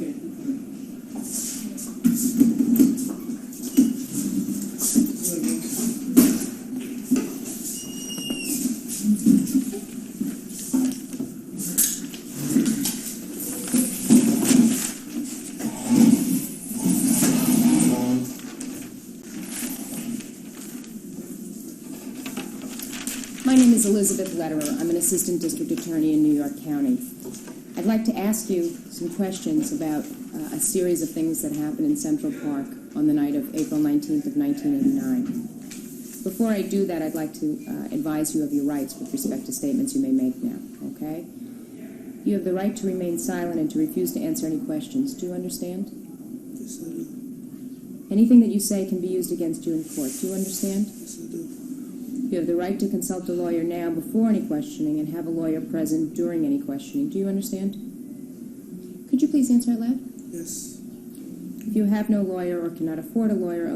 Okay. My name is Elizabeth Lederer. I'm an assistant district attorney in New York County. I'd like to ask you some questions about a series of things that happened in Central Park on the night of April 19th of 1989. Before I do that, I'd like to advise you of your rights with respect to statements you may make now, okay? You have the right to remain silent and to refuse to answer any questions. Do you understand? Yes, I do. Anything that you say can be used against you in court. Do you understand? Yes, I do. You have the right to consult a lawyer now before any questioning and have a lawyer present during any questioning. Do you understand? Could you please answer out loud? Yes. If you have no lawyer or cannot afford a lawyer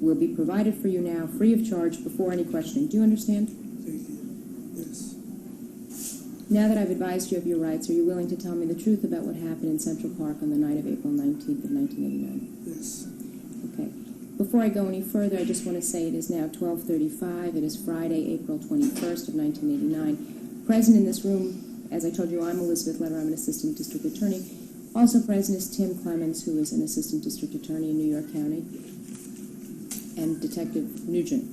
will be provided for you now free of charge before any questioning. Do you understand? Thank you. Yes. Now that I've advised you of your rights, are you willing to tell me the truth about what happened in Central Park on the night of April 19th of 1989? Yes. Okay. Before I go any further, I just want to say it is now 12:35. It is Friday, April 21st of 1989. Present in this room, as I told you, I'm Elizabeth Lederer. I'm an assistant district attorney. Also present is Tim Clemens, who is an assistant district attorney in New York County, and Detective Nugent,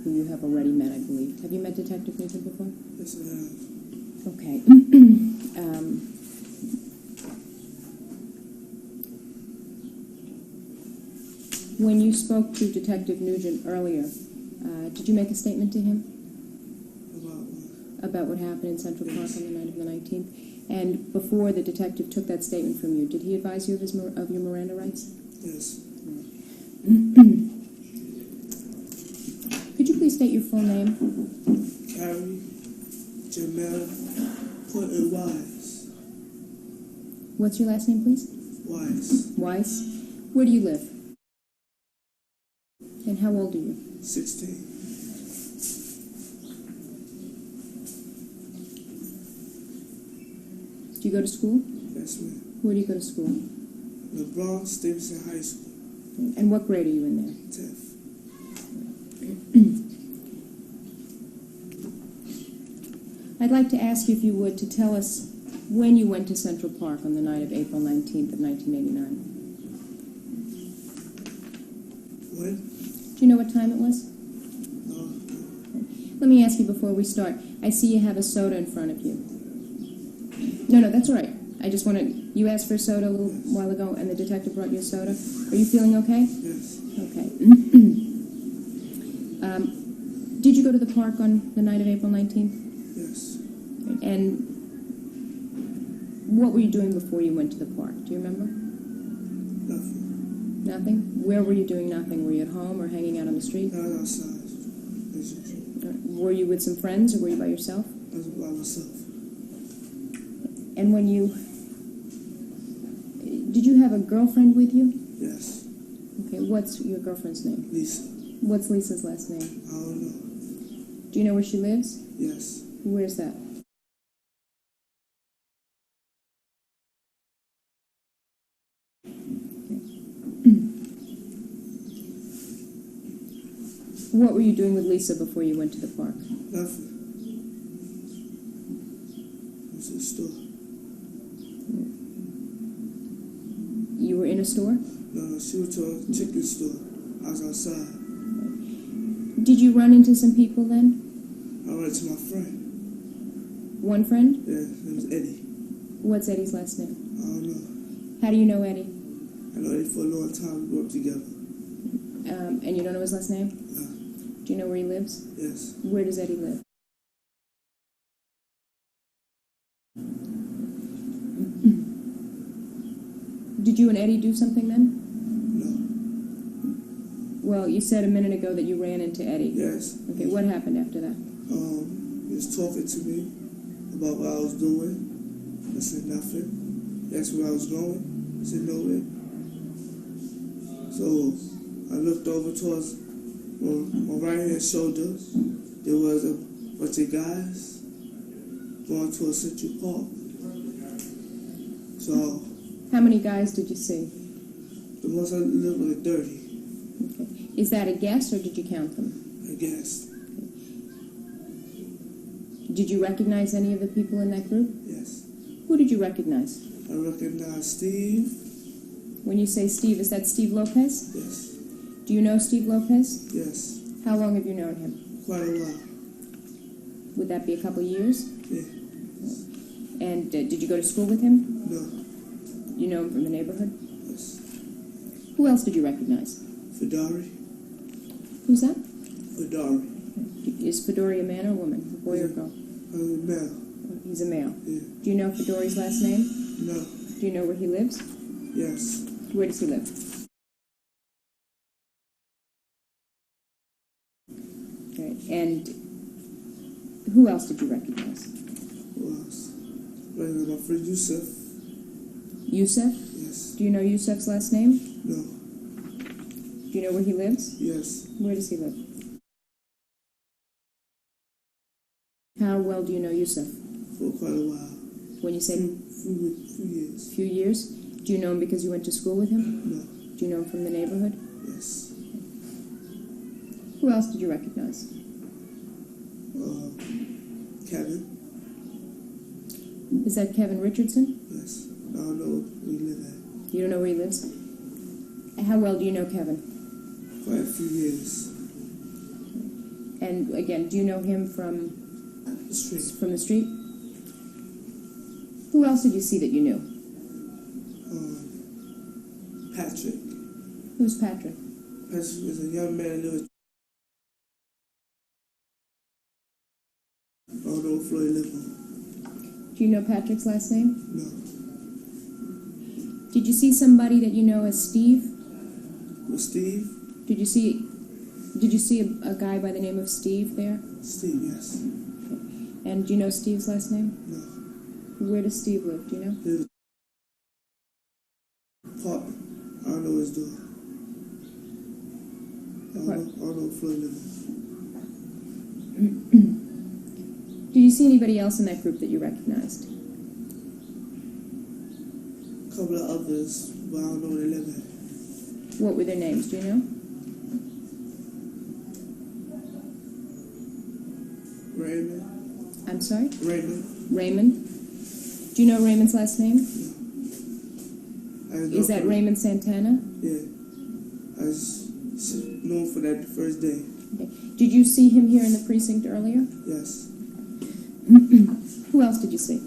who you have already met, I believe. Have you met Detective Nugent before? Yes, I have. Okay. When you spoke to Detective Nugent earlier, did you make a statement to him? About what? About what happened in Central Park on the night of the 19th? And before the detective took that statement from you, did he advise you of your Miranda rights? Yes. Could you please state your full name? Korey, Jamel, Korey Wise. What's your last name, please? Wise. Weiss. Where do you live? And how old are you? 16. Do you go to school? Yes, ma'am. Where do you go to school? LeBron Stevenson High School. And what grade are you in there? 10th. I'd like to ask you, if you would, to tell us when you went to Central Park on the night of April 19th of 1989. When? Do you know what time it was? No. Let me ask you before we start. I see you have a soda in front of you. No, that's all right. I just wanted... You asked for a soda a little while ago, and the detective brought you a soda. Are you feeling okay? Yes. Okay. Did you go to the park on the night of April 19th? Yes. And what were you doing before you went to the park? Do you remember? Nothing. Nothing? Where were you doing nothing? Were you at home or hanging out on the street? Not outside. As usual. Were you with some friends, or were you by yourself? I was by myself. And when you... Did you have a girlfriend with you? Yes. Okay, what's your girlfriend's name? Lisa. What's Lisa's last name? I don't know. Do you know where she lives? Yes. Where's that? What were you doing with Lisa before you went to the park? Nothing. I was in the store. You were in a store? No, she went to a chicken store. I was outside. Did you run into some people then? I went to my friend. One friend? Yeah, it was Eddie. What's Eddie's last name? I don't know. How do you know Eddie? I know Eddie for a long time. We grew up together. And you don't know his last name? No. Do you know where he lives? Yes. Where does Eddie live? Did you and Eddie do something then? No. Well, you said a minute ago that you ran into Eddie. Yes. Okay, what happened after that? He was talking to me about what I was doing. I said nothing. He asked where I was going. I said nowhere. So I looked over towards my right hand shoulder. There was a bunch of guys going towards Central Park. So How many guys did you see? The most I lived like 30. Okay. Is that a guess, or did you count them? I guess. Did you recognize any of the people in that group? Yes. Who did you recognize? I recognize Steve. When you say Steve, is that Steve Lopez? Yes. Do you know Steve Lopez? Yes. How long have you known him? Quite a while. Would that be a couple of years? Yeah. And did you go to school with him? No. You know him from the neighborhood? Yes. Who else did you recognize? Fedori. Who's that? Fedori. Is Fedori a man or a woman? A boy or a girl? Male. He's a male. Yeah. Do you know Fedori's last name? No. Do you know where he lives? Yes. Where does he live? Okay. And who else did you recognize? Who else? Recognize my friend Yusuf. Yusuf? Yes. Do you know Yusuf's last name? No. Do you know where he lives? Yes. Where does he live? How well do you know Yusuf? For quite a while. When you say Few years. few years, do you know him because you went to school with him? No. Do you know him from the neighborhood? Yes. Who else did you recognize? Kevin. Is that Kevin Richardson? Yes. I don't know where we live at. You don't know where he lives? How well do you know Kevin? Quite a few years. And again, do you know him from The street. the street? Who else did you see that you knew? Patrick. Who's Patrick? Patrick was a young man that was. I don't know where Floyd lived on. Do you know Patrick's last name? No. Did you see somebody that you know as Steve? With Steve? Did you see a guy by the name of Steve there? Steve, yes. And do you know Steve's last name? No. Where does Steve live? Do you know? His apartment. I don't know his door. I don't know where Floyd lived on. Did you see anybody else in that group that you recognized? A couple of others, but I don't know where they live at. What were their names? Do you know? Raymond. I'm sorry? Raymond. Raymond? Do you know Raymond's last name? Is that Raymond Santana? Yeah. I was known for that the first day. Okay. Did you see him here in the precinct earlier? Yes. Who else did you see?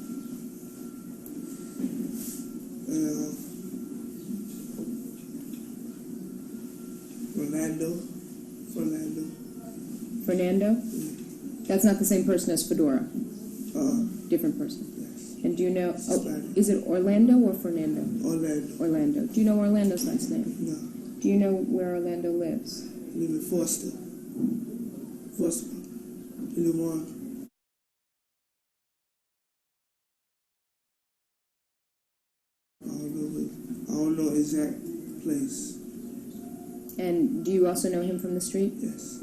Fernando? That's not the same person as Fedora. Different person. Yes. And do you know? Oh, is it Orlando or Fernando? Orlando. Orlando. Do you know Orlando's last name? No. Do you know where Orlando lives? I live in Foster. Foster. I live on. I don't know exact place. And do you also know him from the street? Yes.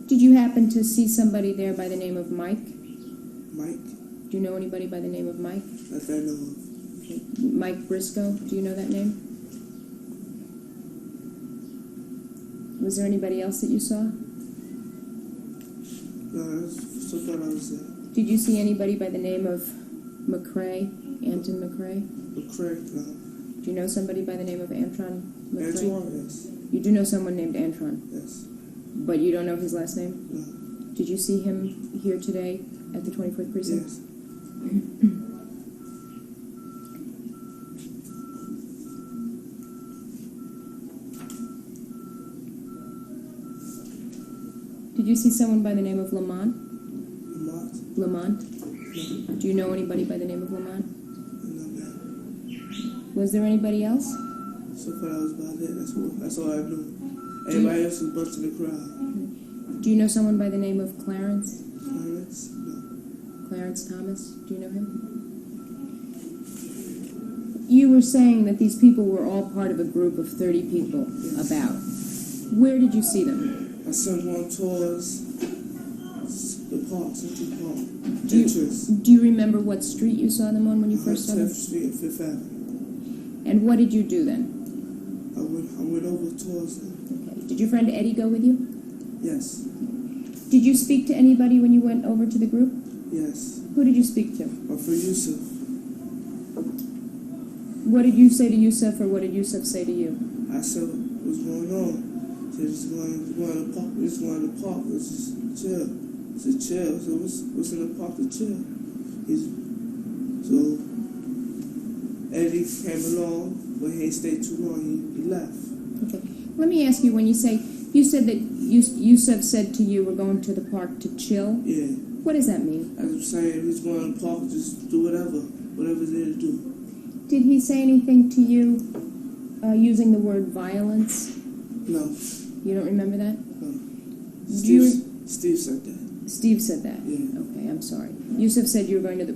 Did you happen to see somebody there by the name of Mike? Mike? Do you know anybody by the name of Mike? That I know of. Okay. Mike Briscoe, do you know that name? Was there anybody else that you saw? No, that's so far I was there. Did you see anybody by the name of McCrae, Anton McCrae? McCrae? No. Do you know somebody by the name of Antron McCrae? Antoine? Yes. You do know someone named Antron? Yes. But you don't know his last name? No. Did you see him here today at the 24th precinct? Yes. Did you see someone by the name of Lamont? Lamont? Lamont? No. Do you know anybody by the name of Lamont? No, ma'am. Was there anybody else? So far I was about it. That's all I knew. Everybody else was bunched in the crowd. Do you know someone by the name of Clarence? Clarence? No. Clarence Thomas? Do you know him? You were saying that these people were all part of a group of 30 people, Yes. about. Where did you see them? I saw them on tours, the park, Central Park. interest. Do you remember what street you saw them on when you first saw them? 10th Street and 5th Avenue. And what did you do then? I went over towards them. Okay. Did your friend Eddie go with you? Yes. Did you speak to anybody when you went over to the group? Yes. Who did you speak to? My friend Yusuf. What did you say to Yusuf, or what did Yusuf say to you? I said, what's going on? He said, just going to the park. We just going to the park. Let's just chill. I said, chill. So what's in the park to chill? So Eddie came along, but he ain't stayed too long. He left. Okay. Let me ask you, when you say, you said that Yusuf said to you, we're going to the park to chill? Yeah. What does that mean? As I'm saying, he's going to the park, just do whatever's there to do. Did he say anything to you using the word violence? No. You don't remember that? No. Steve said that. Steve said that? Yeah. Okay, I'm sorry. Yusuf said you were going to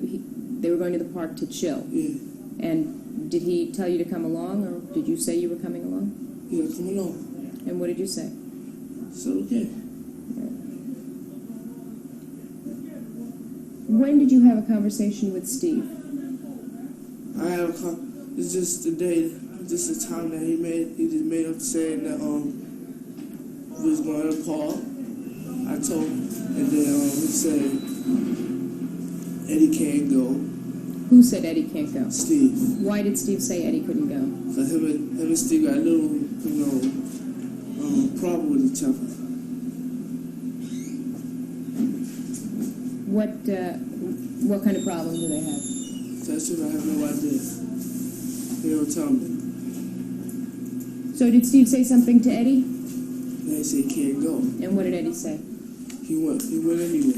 they were going to the park to chill. Yeah. And did he tell you to come along, or did you say you were coming along? Yeah, come along. And what did you say? So, okay. When did you have a conversation with Steve? It's just the day, just the time that he just made up saying that we was going to the park. I told him, and then he said Eddie can't go. Who said Eddie can't go? Steve. Why did Steve say Eddie couldn't go? Because him and Steve got a little, problem with each other. What kind of problem do they have? That's what I have no idea. He don't tell me. So did Steve say something to Eddie? And he said he can't go. And what did Eddie say? He went anyway.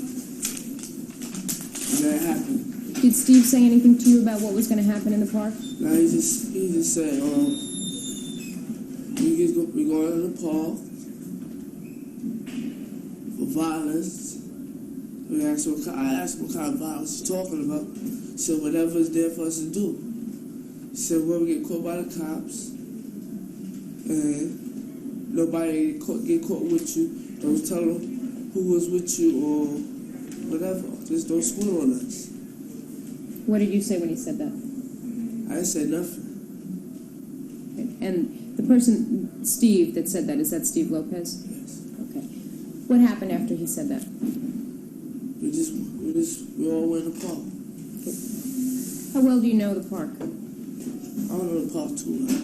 And that happened. Did Steve say anything to you about what was going to happen in the park? No, he just said, we going to the park for violence. I asked what kind of violence he's talking about. He said, whatever is there for us to do. He said, when we get caught by the cops, and nobody get caught with you, don't tell them who was with you or whatever. Just don't swear on us. What did you say when he said that? I didn't say nothing. Okay. And the person, Steve, that said that, is that Steve Lopez? Yes. Okay. What happened after he said that? We all went to the park. Okay. How well do you know the park? I don't know the park too well.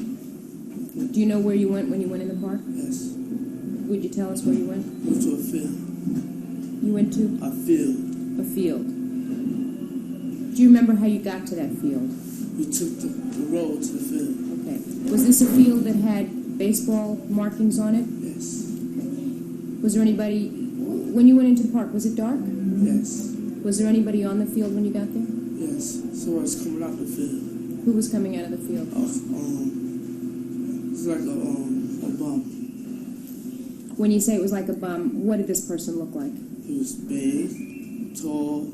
Do you know where you went when you went in the park? Yes. Would you tell us where you went? We went to a field. You went to? A field. A field. Do you remember how you got to that field? We took the road to the field. Okay. Was this a field that had baseball markings on it? Yes. Okay. Was there anybody, when you went into the park, was it dark? Yes. Was there anybody on the field when you got there? Yes. Someone's coming out the field. Who was coming out of the field? It's like a bum. When you say it was like a bum, what did this person look like? He was big, tall,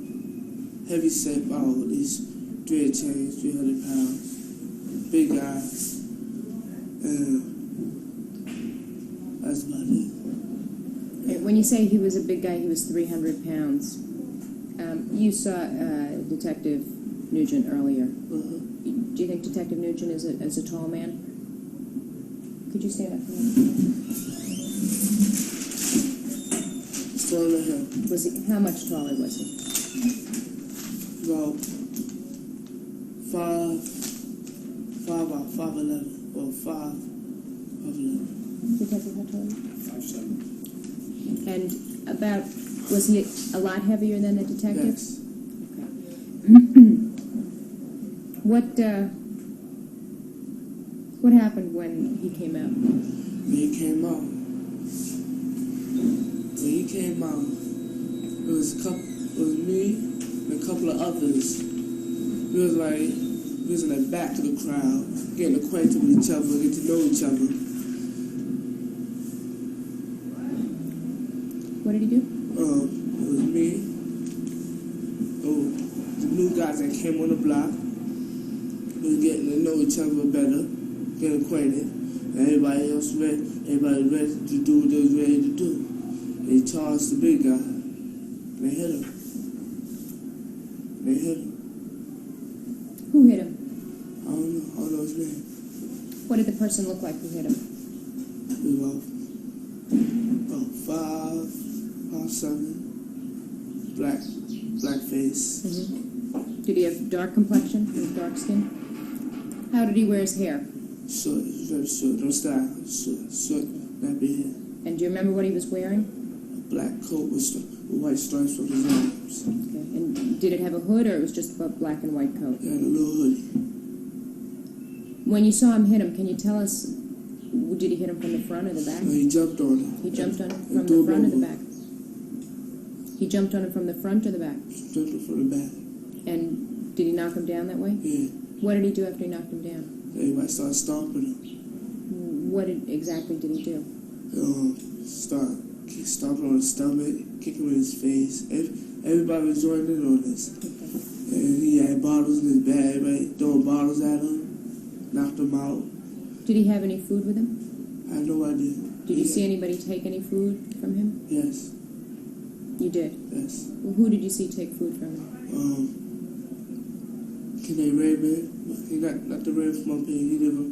heavy set, about at least 300 pounds, big guy, and that's about it. When you say he was a big guy, he was 300 pounds. You saw Detective Nugent earlier. Uh-huh. Do you think Detective Nugent is a tall man? Could you stand up for me? He's taller than him. Was he? How much taller was he? About 5'11" or 5'11". Detective, how tall are you? 5'7". And was he a lot heavier than the detective? Yes. What happened when he came out? When he came out, it was me and a couple of others. We was in the back of the crowd, getting acquainted with each other, getting to know each other. What did he do? It was me, the new guys that came on the block. We was getting to know each other better, getting acquainted. And everybody else ready to do what they was ready to do. They charged the big guy. They hit him. They hit him. Who hit him? I don't know his name. What did the person look like who hit him? He was about 5'7", black face. Mm-hmm. Did he have dark complexion, with dark skin? How did he wear his hair? Short, very short, no style, short, nappy hair. And do you remember what he was wearing? A black coat with white stripes on his arms. Okay. And did it have a hood, or it was just a black and white coat? He had a little hoodie. When you saw him hit him, can you tell us, did he hit him from the front or the back? No, he jumped on him. He jumped on him from the front or the back? He jumped on him from the front or the back? He jumped him from the back. And did he knock him down that way? Yeah. What did he do after he knocked him down? Everybody started stomping him. What exactly did he do? Start stomping on his stomach, kicking him in his face. Everybody was joining in on this. Okay. And he had bottles in his bag, right? Throwing bottles at him, knocked him out. Did he have any food with him? I had no idea. Did you see anybody take any food from him? Yes. You did? Yes. Well, who did you see take food from him? Kenny Raymond. He not the Red from up here. He never.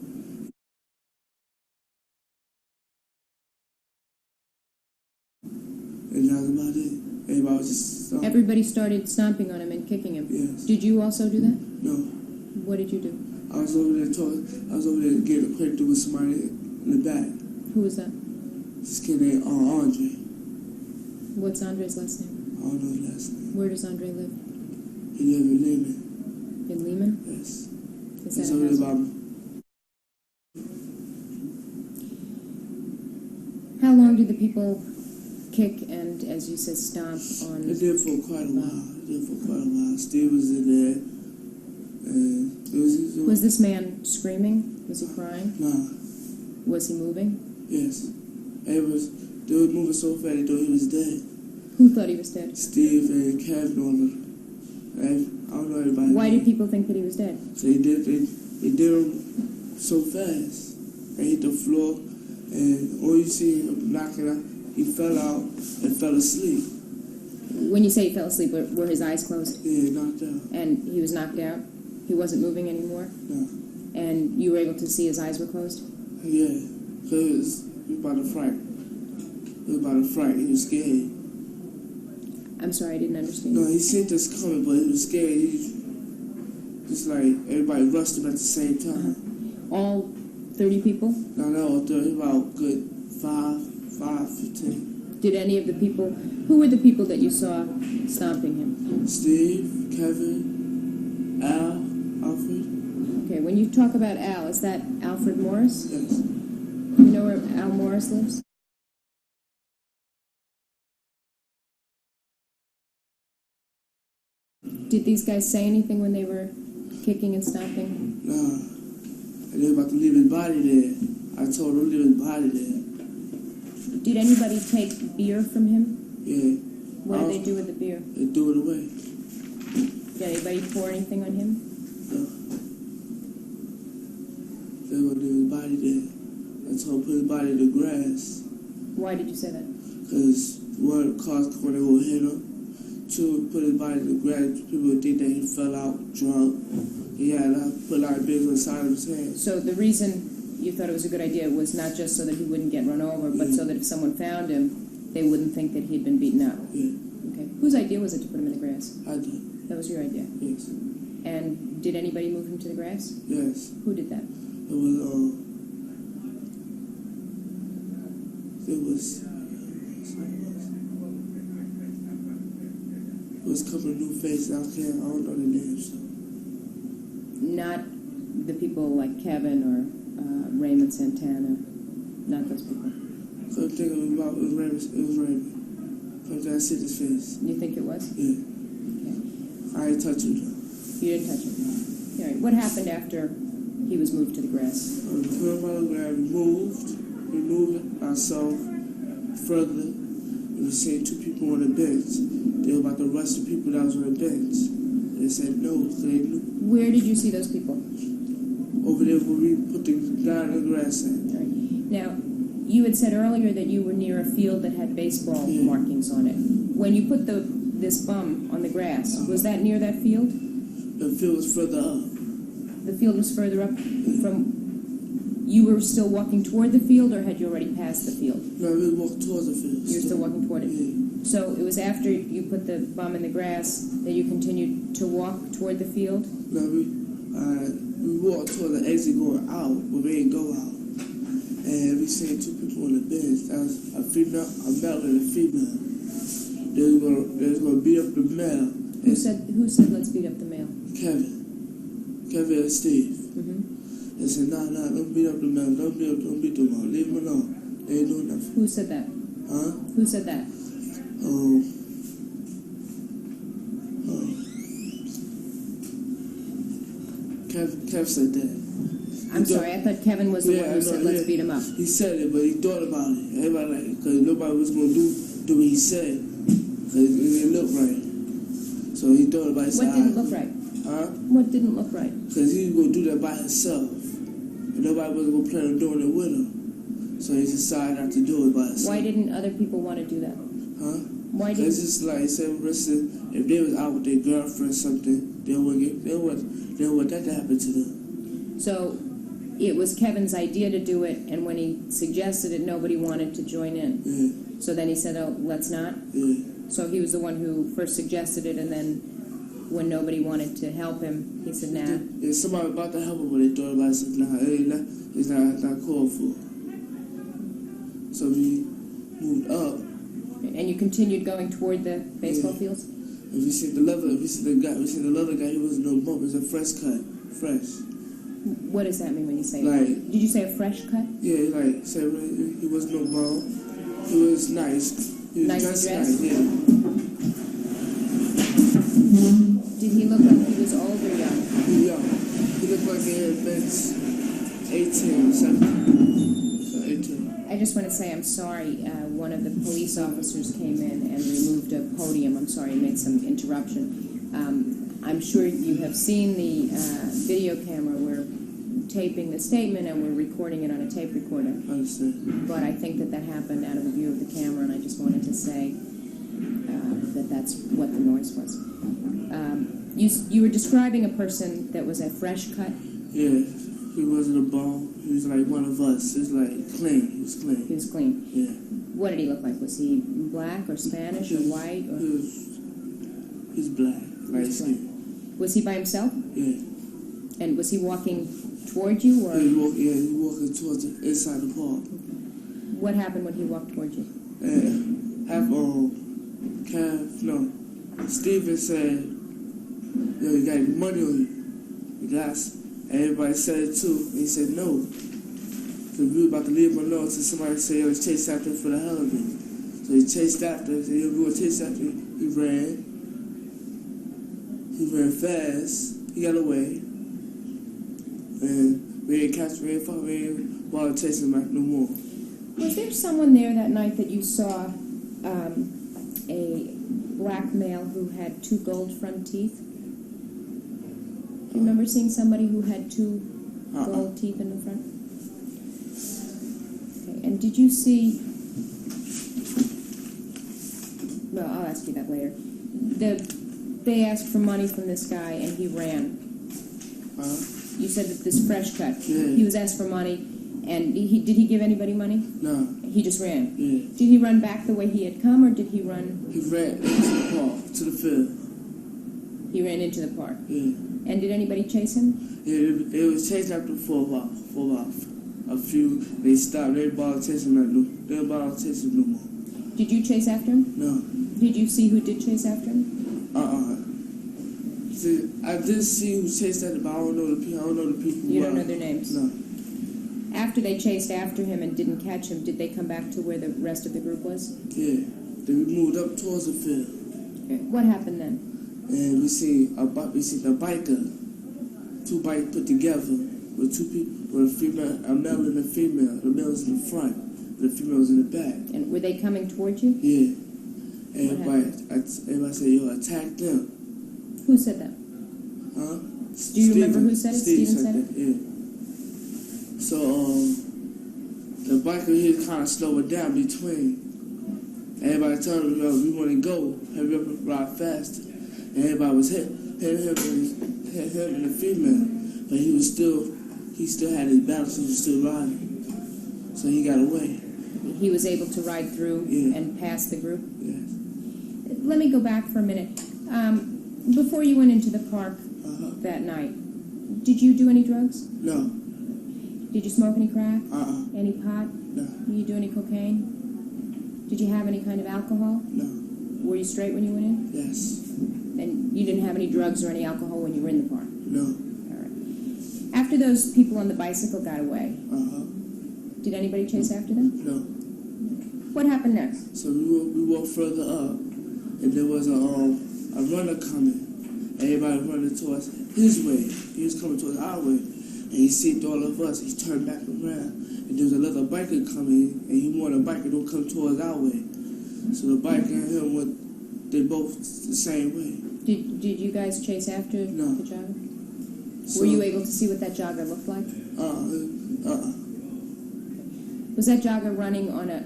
And that was about it. Everybody was just stomping. Everybody started stomping on him and kicking him. Yes. Did you also do that? No. What did you do? I was over there talking. I was over there getting acquainted with somebody in the back. Who was that? This kid named Andre. What's Andre's last name? I don't know his last name. Where does Andre live? He lived in Lehman. In Lehman? Yes. Is He's that a over house? there about. How long did the people kick and, as you said, stomp on? They did for quite a while. Steve was in there. And it Was this man screaming? Was he crying? Nah. Was he moving? Yes. They was moving so fast they thought he was dead. Who thought he was dead? Steve and Kevin on him. I don't know everybody. Why did people think that he was dead? So they did him so fast. They hit the floor, and all you see him knocking out, he fell out and fell asleep. When you say he fell asleep, were his eyes closed? Yeah, knocked out. And he was knocked out? He wasn't moving anymore? No. And you were able to see his eyes were closed? Yeah, because he was about to fright. He was scared. I'm sorry, I didn't understand. No, he seen this coming, but he was scared. He just like everybody rushed him at the same time. All 30 people? No, about good 15. Did any of the people, who were the people that you saw stomping him? Steve, Kevin, Al, Alfred. Okay, when you talk about Al, is that Alfred Morris? Yes. You know where Al Morris lives? Did these guys say anything when they were kicking and stomping? Nah. And they were about to leave his body there. I told them to leave his body there. Did anybody take beer from him? Yeah. What did they do with the beer? They threw it away. Did anybody pour anything on him? No. They were going to leave his body there. I told them to put his body in the grass. Why did you say that? Because one, cars when they will hit him. Two, put his body in the grass. People would think that he fell out drunk. He had put a lot of beers on the side of his head. So the reason you thought it was a good idea was not just so that he wouldn't get run over, but so that if someone found him, they wouldn't think that he'd been beaten up. Yeah. Okay. Whose idea was it to put him in the grass? I did. That was your idea. Yes. And did anybody move him to the grass? Yes. Who did that? It was a couple of new faces out there. I don't know the names. Not the people like Kevin or Raymond Santana. Not those people. Couldn't think of about it was Raymond. Couldn't I see his face? You think it was? Yeah. Okay. I ain't touching him. You didn't touch him? All right. What happened after he was moved to the grass? Put him on the ground, removed ourselves further. We seen two people on the bench. They were about to rush the people that was on the bench. They said no, so they knew. Where did you see those people? Over there where we put the guy in the grass at. All right. Now, you had said earlier that you were near a field that had baseball markings on it. When you put the this bum on the grass. Was that near that field? The field was further up. The field was further up from... You were still walking toward the field, or had you already passed the field? No, we walked towards the field. You were still walking toward it? Yeah. So it was after you put the bum in the grass that you continued to walk toward the field? No, we walked toward the exit going out, but we didn't go out. And we seen two people on the bench. That was a male and a female. They was gonna beat up the male. Who said let's beat up the male? Kevin and Steve. Mm-hmm. They said, nah, don't beat up the male. Don't beat them all. Leave them alone. They ain't doing nothing. Who said that? Huh? Who said that? Kev said that. I'm sorry, I thought Kevin was the one who said let's beat him up. He said it, but he thought about it. Everybody, because nobody was going to do what he said. Because it didn't look right. So he thought about it. What didn't look right? Huh? What didn't look right? Because he was going to do that by himself. And nobody was going to plan on doing it with him. So he decided not to do it by himself. Why didn't other people want to do that? Huh? Why didn't... It's just like, say, listen, if they was out with their girlfriend or something, they don't want that to happen to them. So it was Kevin's idea to do it, and when he suggested it, nobody wanted to join in. Yeah. So then he said, oh, let's not? Yeah. So he was the one who first suggested it, and then when nobody wanted to help him, he said, nah. Yeah, somebody about to help him, but they thought about it, said, nah, it's not called for. So we moved up. And you continued going toward the baseball fields? And we seen the other guy, he wasn't no bump, it was a fresh cut. Fresh. What does that mean when you say like, did you say a fresh cut? Yeah, like, say, he wasn't no bum. He was nice. He was Nice dressed dressed? nice, yeah. Did he look like he was old or young? He young. He looked like he had been 18 or 17. So 18. I just want to say I'm sorry. One of the police officers came in and removed a podium. I'm sorry, I made some interruption. I'm sure you have seen the video camera. We're taping the statement and we're recording it on a tape recorder. I understand. But I think that happened out of the view of the camera, and I just wanted to say that that's what the noise was. You were describing a person that was a fresh cut? Yeah, he wasn't a bum. He was like one of us. He was like clean. He was clean. He was clean. Yeah. What did he look like? Was he black or Spanish or white? Or? He's black. Light skin. Was he by himself? Yeah. And was he walking toward you, or? He was walking towards the inside the park. Okay. What happened when he walked toward you? Steven said, yo, you got any money on you? You got, everybody said it too. And he said no. So we were about to leave him alone until somebody said, yo, let's chase after him for the hell of it. So he chased after him. He said, yo, we gonna chase after him. He ran. He ran fast. He got away. And we didn't catch him. We didn't bother chasing him back no more. Was there someone there that night that you saw a black male who had two gold front teeth? Do you remember seeing somebody who had two gold teeth in the front? Okay. And did you see... Well, I'll ask you that later. They asked for money from this guy and he ran. You said that this fresh cut, he was asked for money, and did he give anybody money? No. He just ran? Yeah. Did he run back the way he had come, or did he run? He ran into the park, to the field. He ran into the park? Yeah. And did anybody chase him? Yeah, they was chasing after him for a while. A few, they stopped, they didn't bother chasing him They didn't bother chasing him no more. Did you chase after him? No. Did you see who did chase after him? See, I did see who chased after him, but I don't know the people. You don't know their names? No. After they chased after him and didn't catch him, did they come back to where the rest of the group was? Yeah. Then we moved up towards the field. Okay. What happened then? And we seen a biker, two bikes put together with two people, with a male and a female. The male was in the front, and the female was in the back. And were they coming towards you? Yeah. Everybody said, yo, attack them. Who said that? Huh? Do you remember who said it? Steven said it? Yeah. So, the biker, he kind of slowed it down between. Everybody told him, yo, we want to go. Hurry up and ride faster. And everybody was him and the female. But he still had his balance, he was still riding. So he got away. He was able to ride through and pass the group? Yes. Let me go back for a minute. Before you went into the park that night, did you do any drugs? No. Did you smoke any crack? Any pot? No. Did you do any cocaine? Did you have any kind of alcohol? No. Were you straight when you went in? Yes. And you didn't have any drugs or any alcohol when you were in the park? No. All right. After those people on the bicycle got away, did anybody chase after them? No. What happened next? So we walked further up, and there was a runner coming. Everybody running towards his way. He was coming towards our way. And he seen all of us. He turned back around. And there was another biker coming, and he wanted a biker to come towards our way. So the biker and him they both the same way. Did you guys chase after No. the jogger? Were you able to see what that jogger looked like? Was that jogger running on a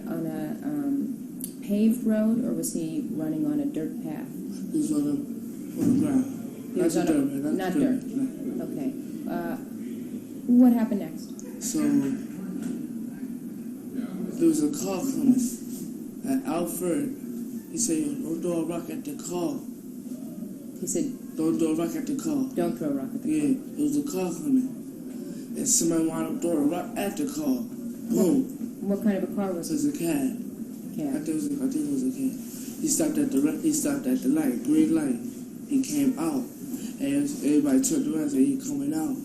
paved road, or was he running on a dirt path? He was on the ground. He was on dirt. not dirt. Okay. What happened next? So there was a car coming at Alfred. He said, "Don't throw a rock at the car." He said, "Don't throw a rock at the car." "Don't throw a rock at the car." Yeah, it was a car coming, and somebody wound up throwing a rock at the car. Boom. What kind of a car was It it? was a cab. I Cab. think it was a cab. He stopped at the light, green light. He came out, and everybody turned around and said, "He coming out."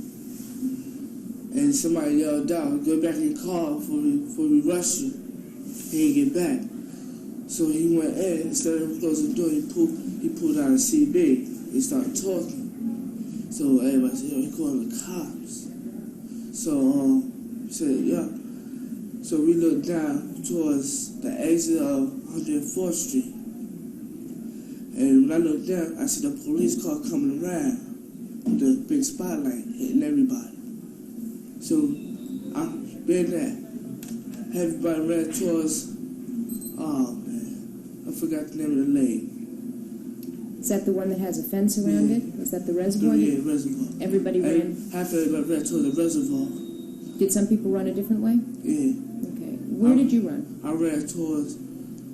And somebody yelled out, "Go back in your car before we rush you." He didn't get back. So he went in, instead of closing the door, he pulled out a CB. He started talking. So everybody said, "Yo, he calling the cops." So he said, "Yeah." So we looked down towards the exit of 104th Street. And when I looked down, I see the police car coming around with the big spotlight hitting everybody. So I been there. Everybody ran towards, I forgot the name of the lake. Is that the one that has a fence around it? Is that the reservoir? Yeah, reservoir. Everybody ran. Half of everybody ran towards the reservoir. Did some people run a different way? Yeah. Okay. Where did you run? I ran towards,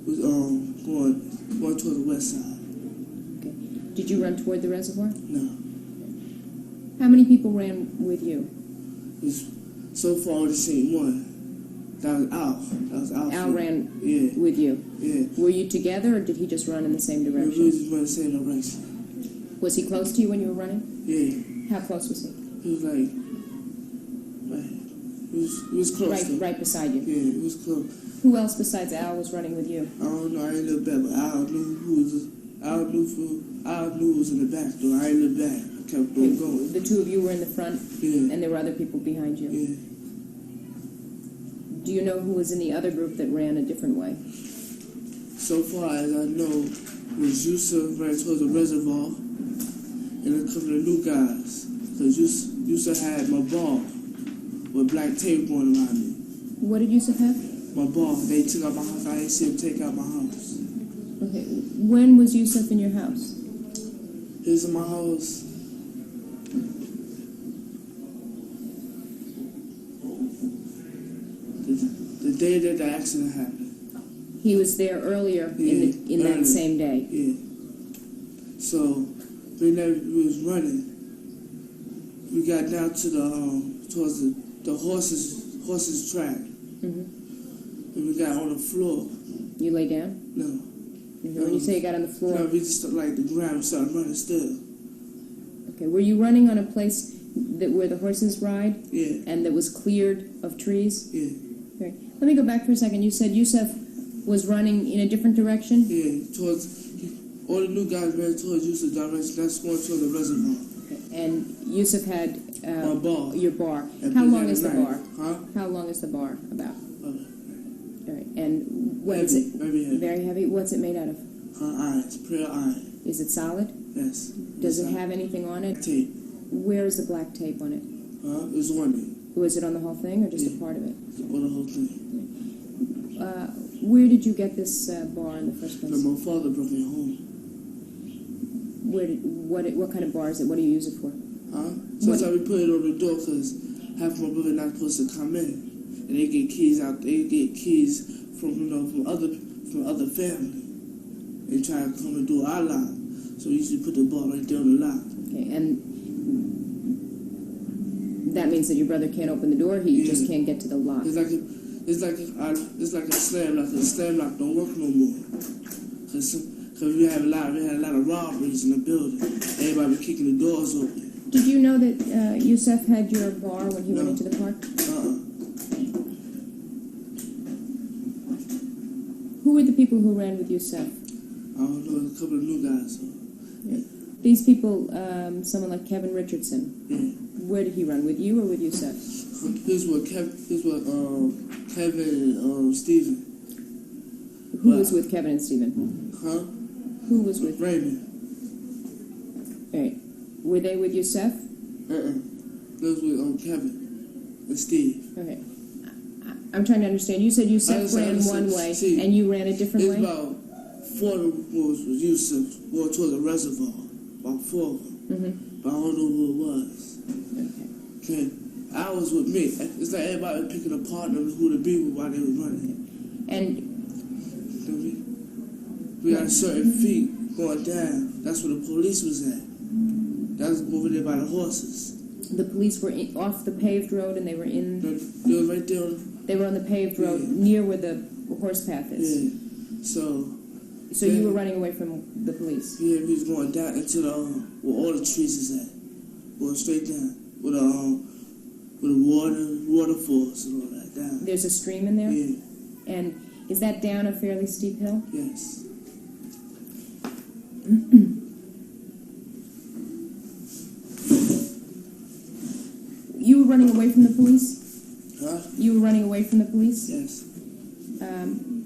going towards the west side. Okay. Did you run toward the reservoir? No. How many people ran with you? So far, I only seen one. That was Al. Al ran Yeah. with you. Yeah. Were you together, or did he just run in the same We direction? just running the same direction. Was he close to you when you were running? Yeah. How close was he? He was like, he was close. Right beside you. Yeah, he was close. Who else besides Al was running with you? I don't know. I ain't look back, but Al knew who was in the back door. I ain't look back. I kept going. The two of you were in the front, Yeah. and there were other people behind you. Yeah. Do you know who was in the other group that ran a different way? So far as I know, it was Yusuf ran towards the reservoir, and a couple of new guys. Because Yusuf had my ball with black tape going around me. What did Yusuf have? My ball. They took out my house. I didn't see him take out my house. Okay. When was Yusuf in your house? He was in my house. The day that the accident happened. He was there earlier in that same day. Yeah. So we was running. We got down to towards the horses track. Mm-hmm. And we got on the floor. You lay down? No. Mm-hmm. When you say you got on the floor? No, we just like the ground started running still. Okay. Were you running on a place where the horses ride? Yeah. And that was cleared of trees? Yeah. Okay. Let me go back for a second. You said Yusuf was running in a different direction? Yeah, all the new guys ran towards Yusuf's direction. That's going toward the reservoir. Okay. And Yusuf had My bar. your bar. And How we long had is a the knife. bar? Huh? How long is the bar about? All right. And what is Heavy, it? very heavy. Very heavy. What's it made out of? Iron. It's pure iron. Is it solid? Yes. Does it have anything on it? Tape. Where is the black tape on it? It was on it. Was it on the whole thing or just a Yeah. part of it? On the whole thing. Where did you get this bar in the first place? My father brought me home. What kind of bar is it? What do you use it for? Huh? Sometimes we put it on the door because half my brother not supposed to come in, and they get keys out. They get keys from from other family, and try to come and do our lock. So we used to put the bar right there on the lock. Okay, and that means that your brother can't open the door. He just can't get to the lock. It's like a slam lock. The slam lock don't work no more. Cause we had a lot of robberies in the building. Everybody was kicking the doors open. Did you know that Yusef had your bar when he went into the park? Who were the people who ran with Yusef? I don't know, a couple of new guys. Yeah. These people, someone like Kevin Richardson. Yeah. Where did he run, with you or with Yusef? Here's what Kevin and Stephen. Who was with Kevin and Stephen? Huh? Who was with Raymond. All right. Were they with Yusef? Those with Kevin and Steve. Okay. I'm trying to understand. You said Yusef ran one way and you ran a different way? It's about 4 of them was Yusef, going toward the reservoir. About 4 of them. Mm-hmm. But I don't know who it was. Okay. Okay. I was with me. It's like everybody picking a partner who to be with while they were running. And we got a certain feet going down. That's where the police was at. That was over there by the horses. the police were off the paved road and they were in... They were right there. They were on the paved road near where the horse path is. Yeah. So you were running away from the police? Yeah, we was going down into the where all the trees is at. Going straight down. With the waterfalls and all that down. There's a stream in there? Yeah. And is that down a fairly steep hill? Yes. You were running away from the police? Huh? You were running away from the police? Yes.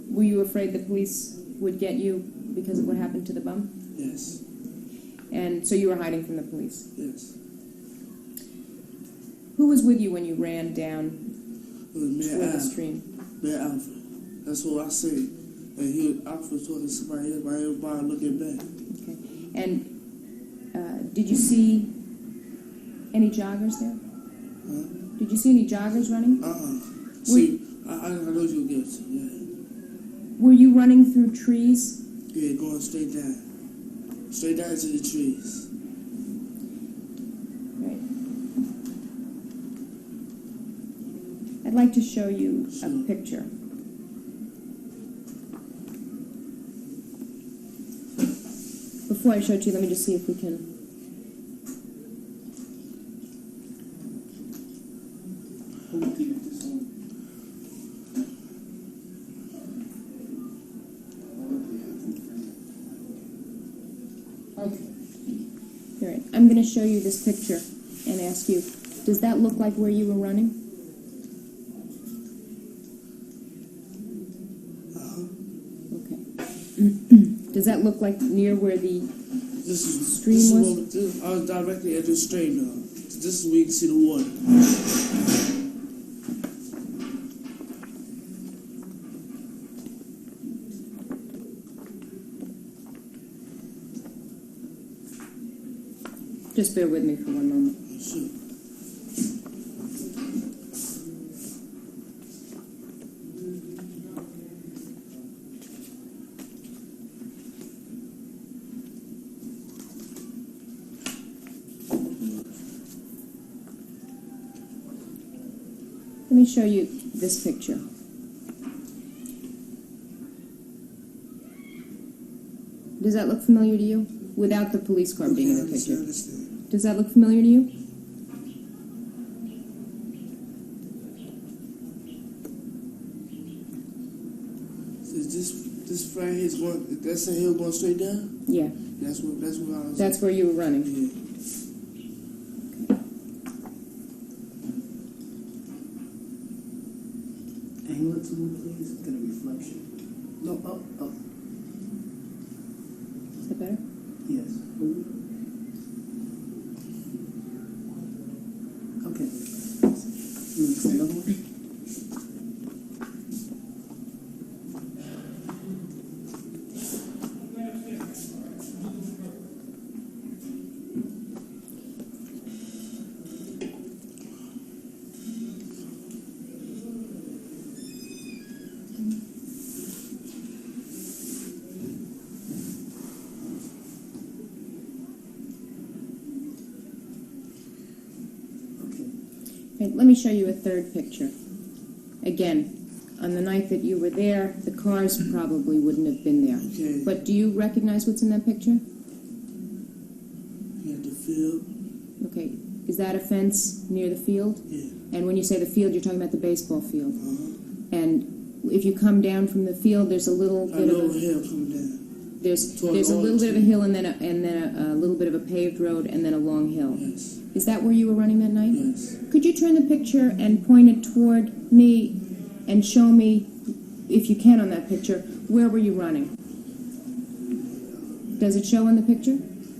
Were you afraid the police would get you because of what happened to the bum? Yes. And so you were hiding from the police? Yes. Who was with you when you ran down It was toward the stream? Mayor Alfred. That's what I say. And Alfred was talking to somebody else, but everybody looking back. Okay. And did you see any joggers there? Huh? Did you see any joggers running? See, I know you'll get to, yeah. Were you running through trees? Yeah, going straight down. Straight down to the trees. Right. I'd like to show you a picture. Before I show it to you, let me just see if we can... All right, I'm going to show you this picture and ask you, does that look like where you were running? Okay. Does that look like near where the stream was? I was directly at the stream now. This is where you can see the water. Just bear with me for one moment. Sure. Let me show you this picture. Does that look familiar to you? Without the police car being in the picture. Does that look familiar to you? Is this right here is going? That's a hill going straight down? Yeah. That's where I was. That's where you were running. Yeah. Angle it to me, please. Get a reflection. No, up. Is that better? Yes. Okay. You want to say another one? Okay, let me show you a third picture. Again, on the night that you were there, the cars probably wouldn't have been there. Okay. But do you recognize what's in that picture? You had the field. Okay. Is that a fence near the field? Yeah. And when you say the field, you're talking about the baseball field. Uh-huh. And if you come down from the field, there's a little bit of a hill coming down. there's a little bit of a hill and then a little bit of a paved road and then a long hill. Yes. Is that where you were running that night? Yes. Could you turn the picture and point it toward me and show me, if you can on that picture, where were you running? Does it show in the picture?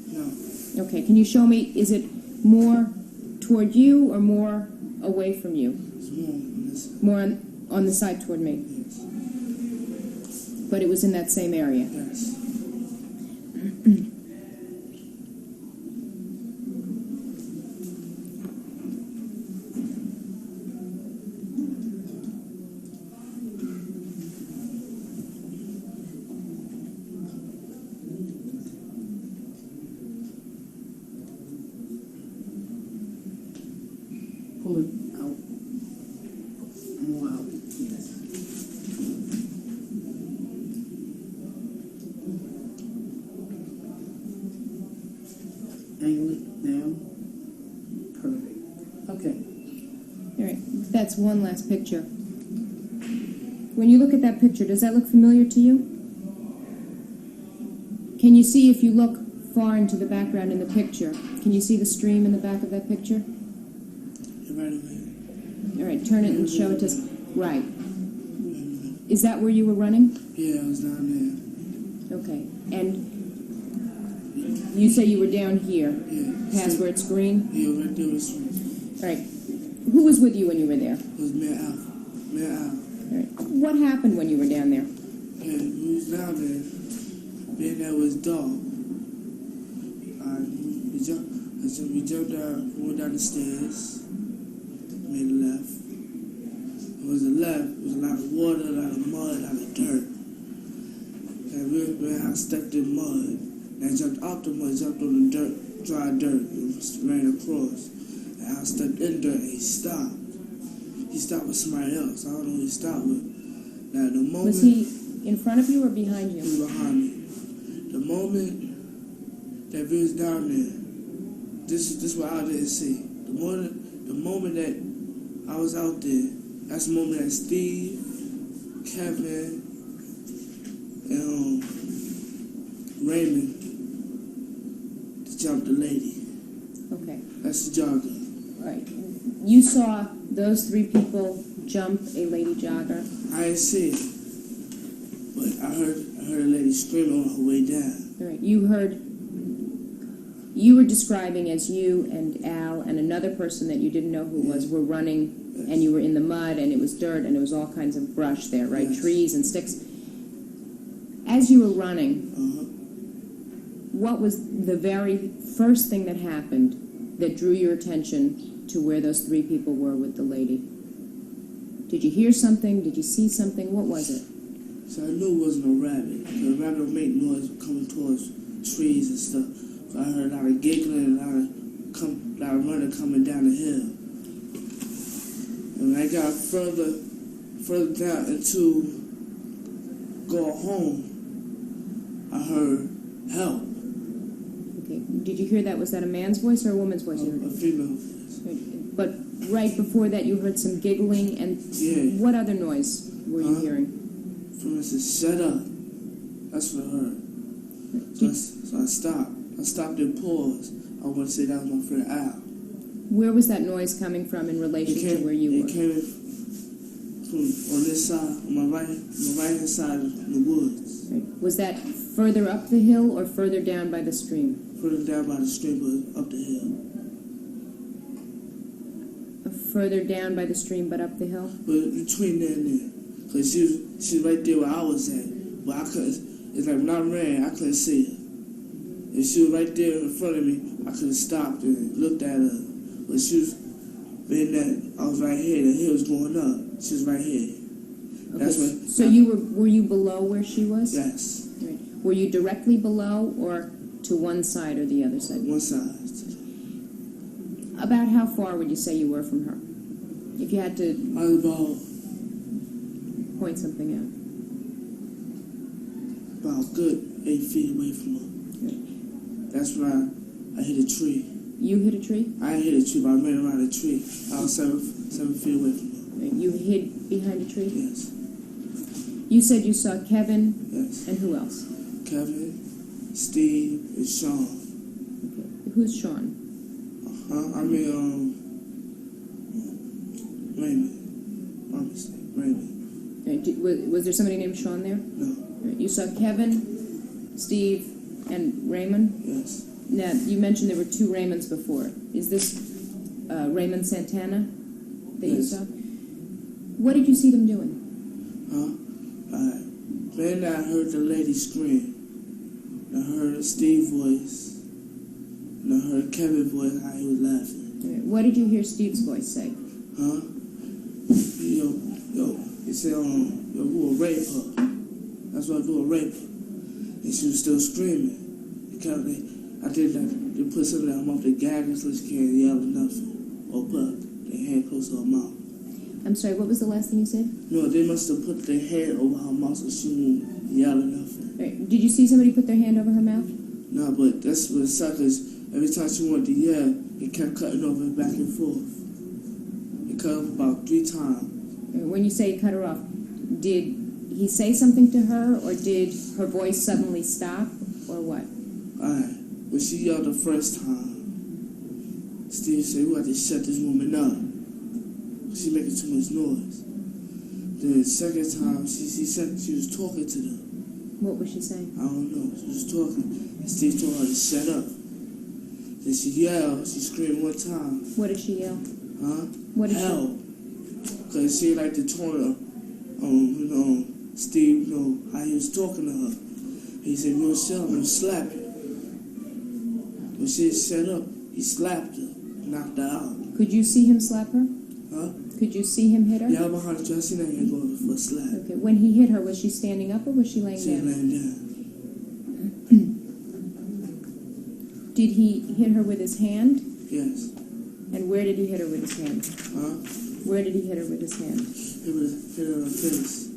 No. Okay, can you show me, is it more toward you or more away from you? It's more on this side. More on the side toward me. Yes. But it was in that same area. Yes. Pull it out. More out. Yes. Angle it down. Perfect. Okay. All right, that's one last picture. When you look at that picture, does that look familiar to you? Can you see, if you look far into the background in the picture, can you see the stream in the back of that picture? You're right away. All right, turn it and show it to us. Right. Is that where you were running? Yeah, I was down Okay. And you say you were down here, there. Yeah. past where it's green? Yeah, right there was All right. Who was with you when you were there? it was Mayor Al. Mayor Al. All right. What happened when you were down there? Yeah, we was down there. Being there was dark. We jumped down, went down the stairs, made a left. It was a left. It was a lot of water, a lot of mud, a lot of dirt. And I stepped in mud. And I jumped out the mud, jumped on the dirt, dry dirt, and ran across. And I stepped in dirt and he stopped. He stopped with somebody else. I don't know who he stopped with. Now the moment Was he in front of you or behind he you? was behind me. The moment that we was down there, this is what I didn't see. The moment that I was out there, that's the moment that Steve, Kevin, and Raymond jumped the lady. Okay. That's the jogger. All right. You saw those three people jump a lady jogger. I didn't see it, but I heard a lady screaming on her way down. All right. You were describing as you and Al and another person that you didn't know who was were running, Yes. and you were in the mud, and it was dirt, and it was all kinds of brush there, right? Yes. Trees and sticks. As you were running, Uh-huh. what was the very first thing that happened that drew your attention to where those three people were with the lady? Did you hear something? Did you see something? What was it? So I knew it wasn't a rabbit. The rabbit don't make noise coming towards trees and stuff. So I heard a lot of giggling, a lot of running coming down the hill. And when I got further down into go home, I heard help. Okay. Did you hear that? Was that a man's voice or a woman's voice? You heard? A female voice. But right before that, you heard some giggling, and Yeah. what other noise were you Huh? hearing? From it said, shut up. That's what I heard. So I stopped. I stopped and paused. I want to say that was my friend Al. Where was that noise coming from in relation to where you It were? came from on this side, on my right hand side of the woods. Right. Was that further up the hill or further down by the stream? Further down by the stream, but up the hill. Further down by the stream, but up the hill? But between there and there. Because she was right there where I was at. But I couldn't, it's like when I ran, I couldn't see her. If she was right there in front of me, I could have stopped and looked at her. But she was, being that I was right here, the hill was going up. She was right here. That's Okay. when. So were you below where she was? Yes. Right. Were you directly below or to one side or the other side? One side. About how far would you say you were from her? If you had to I was about point something a good 8 feet away from her. That's when I hit a tree. out. You hit a tree? I didn't hit a tree, but I ran around a tree. I was 7 feet away from her. You hid behind a tree? Yes. You said you saw Kevin Yes. and who else? Kevin, Steve, and Sean. Okay. Who's Sean? Raymond. Honestly, Raymond. Was there somebody named Sean there? No. You saw Kevin, Steve, and Raymond? Yes. Now, you mentioned there were 2 Raymonds before. Is this Raymond Santana that you Yes. saw? What did you see them doing? Then I heard the lady scream. I heard Steve's voice. And I heard Kevin's voice, how he was laughing. What did you hear Steve's voice say? He said, we will rape her. That's why we will rape her. And she was still screaming. I did that. They put something in her mouth, they gagged her so she can't yell or nothing. Or put their hand close to her mouth. I'm sorry, what was the last thing you said? No, they must have put their hand over her mouth so she wouldn't yell or nothing. Did you see somebody put their hand over her mouth? No, but that's what sucked is every time she wanted to yell, it kept cutting over back and forth. It cut off about 3 times. When you say cut her off, did he say something to her, or did her voice suddenly stop, or what? Alright, when she yelled the first time, Steve said, we have to shut this woman up. She making too much noise. Then the second time, she said she was talking to them. What was she saying? I don't know. She was talking. And Steve told her to shut up. Then she yelled. She screamed one time. What did she yell? What did hell. Because she like to taunt her. Steve, how he was talking to her. He said, you don't shut up, I'm going to slap you. When she shut up, he slapped her, knocked her out. Could you see him slap her? Could you see him hit her? Yeah, I'm behind the tree. I seen that hand going for a slap. Okay. When he hit her, was she standing up or was she laying She down? was laying down. Did he hit her with his hand? Yes. And where did he hit her with his hand? Where did he hit her with his hand? Hit her in the face.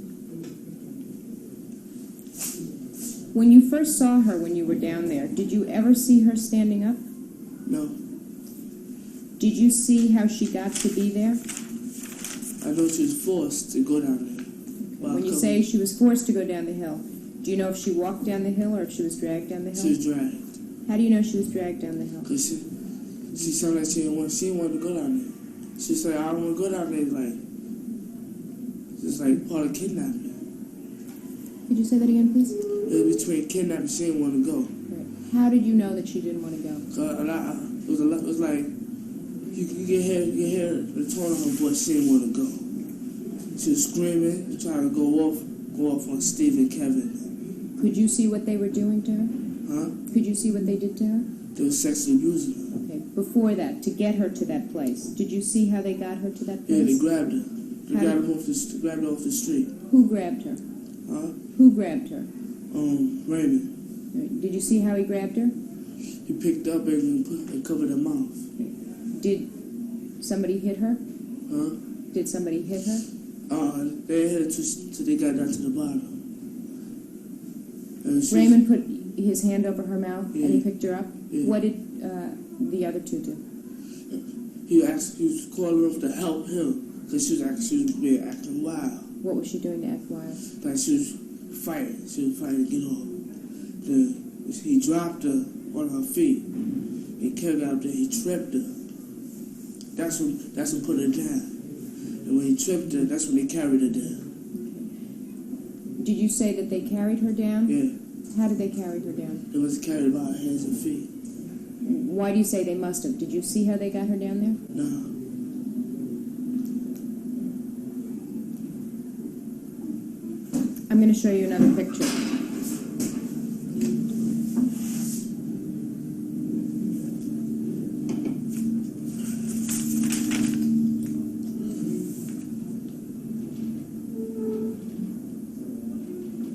When you first saw her when you were down there, did you ever see her standing up? No. Did you see how she got to be there? I know she was forced to go down there. When you say she was forced to go down the hill, do you know if she walked down the hill or if she was dragged down the hill? She was dragged. How do you know she was dragged down the hill? Because she sounded like she didn't want to go down there. She said, I don't want to go down there. It's like part of kidnapping. Could you say that again, please? It was between kidnapping, she didn't want to go. Right. How did you know that she didn't want to go? It was like, you can hear the tone of her voice, she didn't want to go. She was screaming, trying to go off on Steve and Kevin. Could you see what they were doing to her? Could you see what they did to her? They were sexually abusing her. Okay. Before that, to get her to that place, did you see how they got her to that place? Yeah, they grabbed her. They grabbed her off the street. Who grabbed her? Who grabbed her? Raymond. Right. Did you see how he grabbed her? He picked up and covered her mouth. Did somebody hit her? Did somebody hit her? They hit her till they got down to the bottom. Raymond put his hand over her mouth and he picked her up. Yeah. What did the other 2 do? He was calling her to help him because she was acting wild. What was she doing to act wild? Like she was fighting. She was fighting to get off. Then he dropped her on her feet. He kept out there. He tripped her. That's when put her down. And when he tripped her, that's when they carried her down. Did you say that they carried her down? Yeah. How did they carry her down? It was carried by her hands and feet. Why do you say they must have? Did you see how they got her down there? No. I'm going to show you another picture.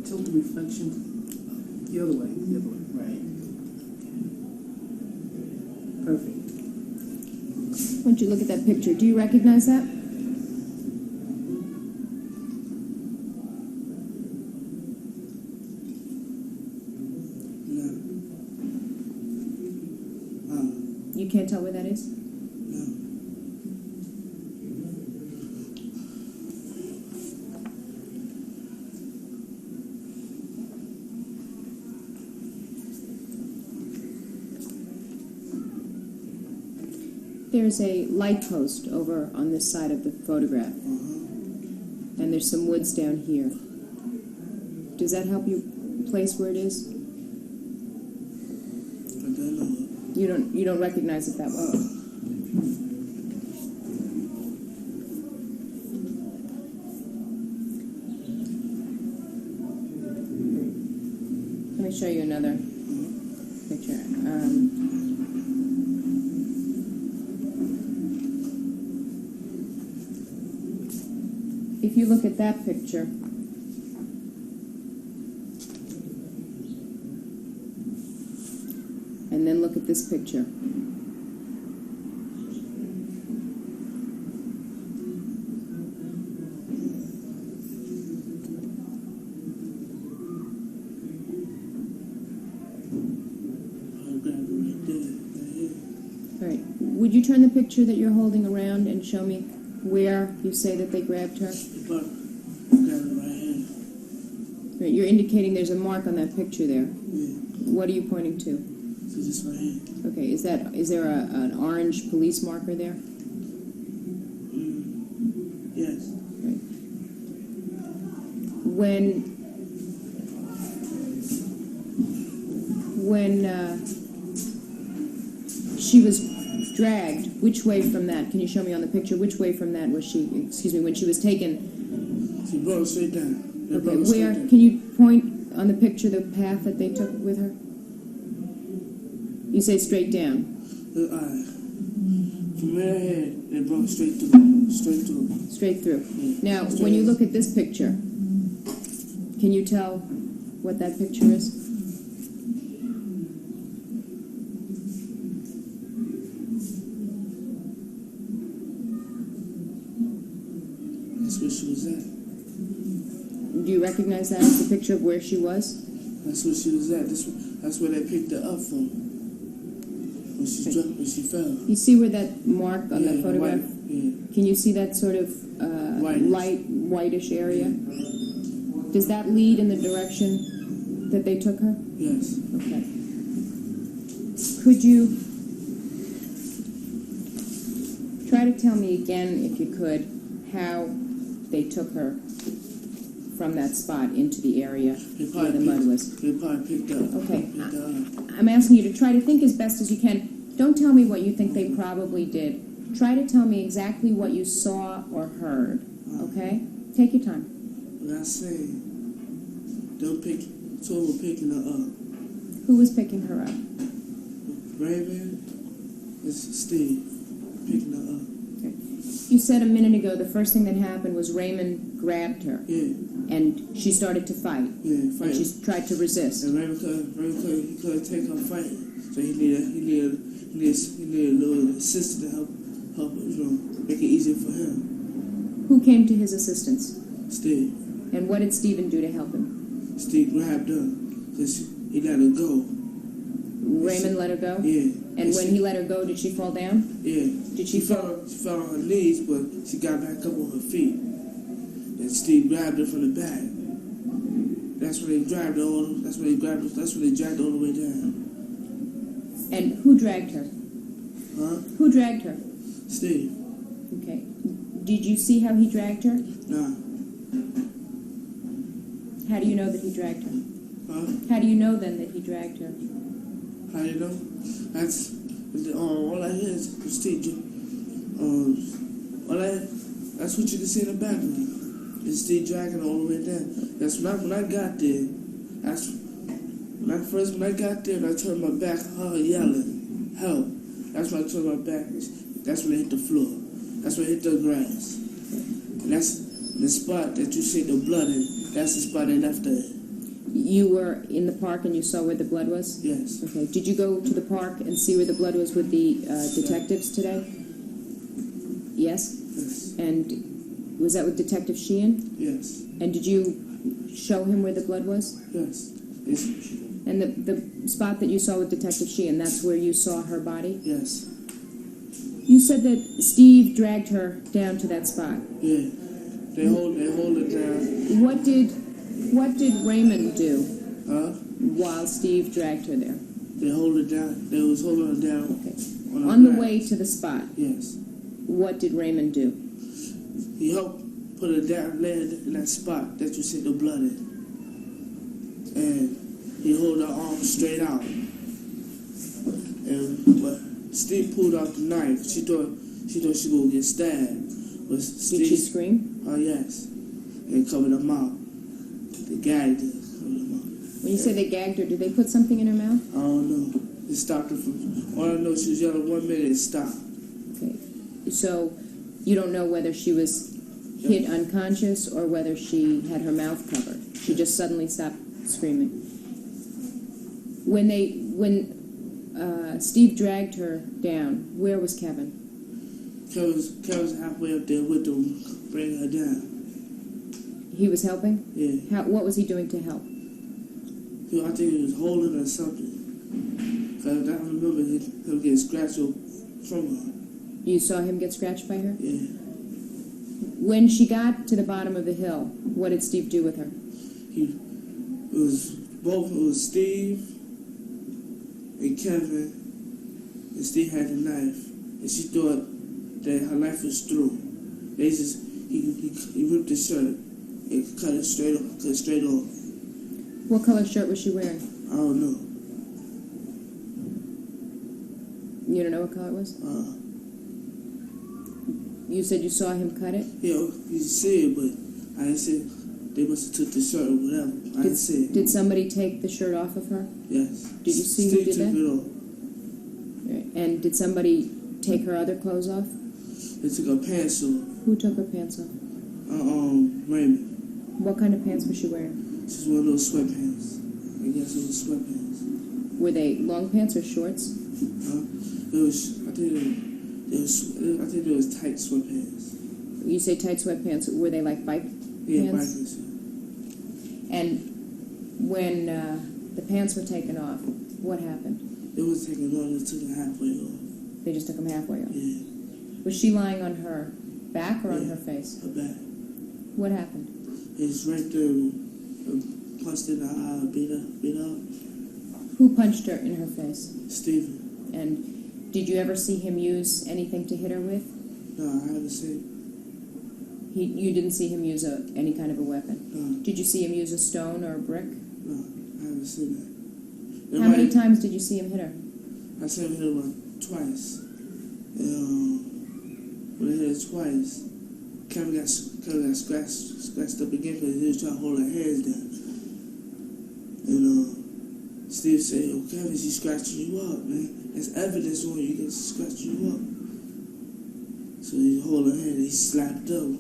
Tilt the reflection the other way. Right. Perfect. Why don't you look at that picture? Do you recognize that? can't tell where that is? No. There's a light post over on this side of the photograph, and there's some woods down here. Does that help you place where it is? I don't know. You don't recognize it that well. Let me show you another picture. If you look at that picture, and then look at this picture. All right. Would you turn the picture that you're holding around and show me where you say that they grabbed her? But I got it right here. Right, you're indicating there's a mark on that picture there. Yeah. What are you pointing to? So this right here. Okay, is there an orange police marker there? Yes. Right. When she was dragged, which way from that? Can you show me on the picture? Which way from that was she? Excuse me. When she was taken. She brought her straight down. They Okay. brought her straight Where? down. Can you point on the picture the path that they took with her? You say straight down. From her head, they brought her straight through. Straight through. Straight through. Yeah. Now, Straight when you in. look at this picture, can you tell what that picture is? That's where she was at. Do you recognize that as the picture of where she was? That's where she was at. That's where they picked her up from. When she dropped, when she fell. You see where that mark on Yeah, that photograph? white, yeah. Can you see that sort of Whitish. light, whitish area? Does that lead in the direction that they took her? Yes. Okay. Could you try to tell me again, if you could, how they took her from that spot into the area where the mud was? They probably picked her up. Okay. Picked her up. I'm asking you to try to think as best as you can. Don't tell me what you think they probably did. Try to tell me exactly what you saw or heard. Okay? Take your time. What I say, don't pick, someone picking her up. Who was picking her up? Raven, it's Steve picking her up. Okay. You said a minute ago the first thing that happened was Raymond grabbed her Yeah, and she started to fight. yeah, And fighting. she tried to resist. And Raven couldn't take her fighting. So he needed a little assistant to help make it easier for him. Who came to his assistance? Steve. And what did Stephen do to help him? Steve grabbed her because he let her go. Raymond let her go? Yeah. And when he let her go, did she fall down? Yeah. Did she fall? She fell on her knees, but she got back up on her feet. And Steve grabbed her from the back. That's when they dragged her all. That's when they dragged her all the way down. And who dragged her? Huh? Who dragged her? Steve. Okay. Did you see how he dragged her? Nah. How do you know that he dragged her? Huh? How do you know then that he dragged her? How you know? That's all I hear is Steve. That's what you can see in the background. It's Steve dragging her all the way down. That's when I got there. When I got there, and I turned my back, her yelling, help. That's when I turned my back. That's when I hit the floor. That's when I hit the grass. And that's the spot that you see the blood in. That's the spot they left her in. You were in the park and you saw where the blood was? Yes. Okay. Did you go to the park and see where the blood was with the detectives today? Yes? Yes. And was that with Detective Sheehan? Yes. And did you show him where the blood was? Yes. Yes. And the spot that you saw with Detective Sheehan, that's where you saw her body? Yes. You said that Steve dragged her down to that spot. Yeah. They hold her down. What did Raymond do Huh? while Steve dragged her there? They hold her down. They was holding her down. Okay. On On the back. way to the spot, Yes. what did Raymond do? He helped put her down, lay her in that spot that you see the blood in. And he hold her arm straight out. And but Steve pulled out the knife. She thought she would get stabbed. But Steve, Did she scream? Oh yes. And covered her mouth. They gagged her. Covered her mouth. When you say they gagged her, did they put something in her mouth? I don't know. It stopped her from. All I know, she was yelling 1 minute. It stopped. Okay. So you don't know whether she was hit unconscious or whether she had her mouth covered. She just suddenly stopped screaming. When Steve dragged her down, where was Kevin? Kevin's halfway up there with them, bringing her down. He was helping? Yeah. What was he doing to help? I think he was holding her something. Cause I remember him getting scratched from her. You saw him get scratched by her? Yeah. When she got to the bottom of the hill, what did Steve do with her? It was Steve and Kevin, and Steve had a knife, and she thought that her life was through. He ripped his shirt and cut it straight off. What color shirt was she wearing? I don't know. You don't know what color it was? You said you saw him cut it? Yeah, you see it, but I didn't see it. They must have took the shirt or whatever. I didn't see it. Did somebody take the shirt off of her? Yes. Did you see Steve who did took that? it off. Right. And did somebody take her other clothes off? They took her pants off. Who took her pants off? Raymond. What kind of pants was she wearing? She's one of those sweatpants. I guess it was sweatpants. Were they long pants or shorts? I think it was tight sweatpants. You say tight sweatpants. Were they like bike Yeah, pants? bikers. And when the pants were taken off, what happened? It was taken off. They took it halfway off. They just took them halfway off. Yeah, Was she lying on her back or on Yeah. her face? her back. What happened? They just raped her and punched her in the eye, beat her up. Who punched her in her face? Steven. And did you ever see him use anything to hit her with? No, I haven't seen. You didn't see him use any kind of a weapon? No, Did you see him use a stone or a brick? no, I haven't seen that. How many times did you see him hit her? I seen him hit her twice. And when I hit her twice, Kevin got scratched up again because he was trying to hold her hands down. And Steve said, "Oh, Kevin, she's scratching you up, man. There's evidence on you that she's scratching you up." So he hold her hand and he slapped up.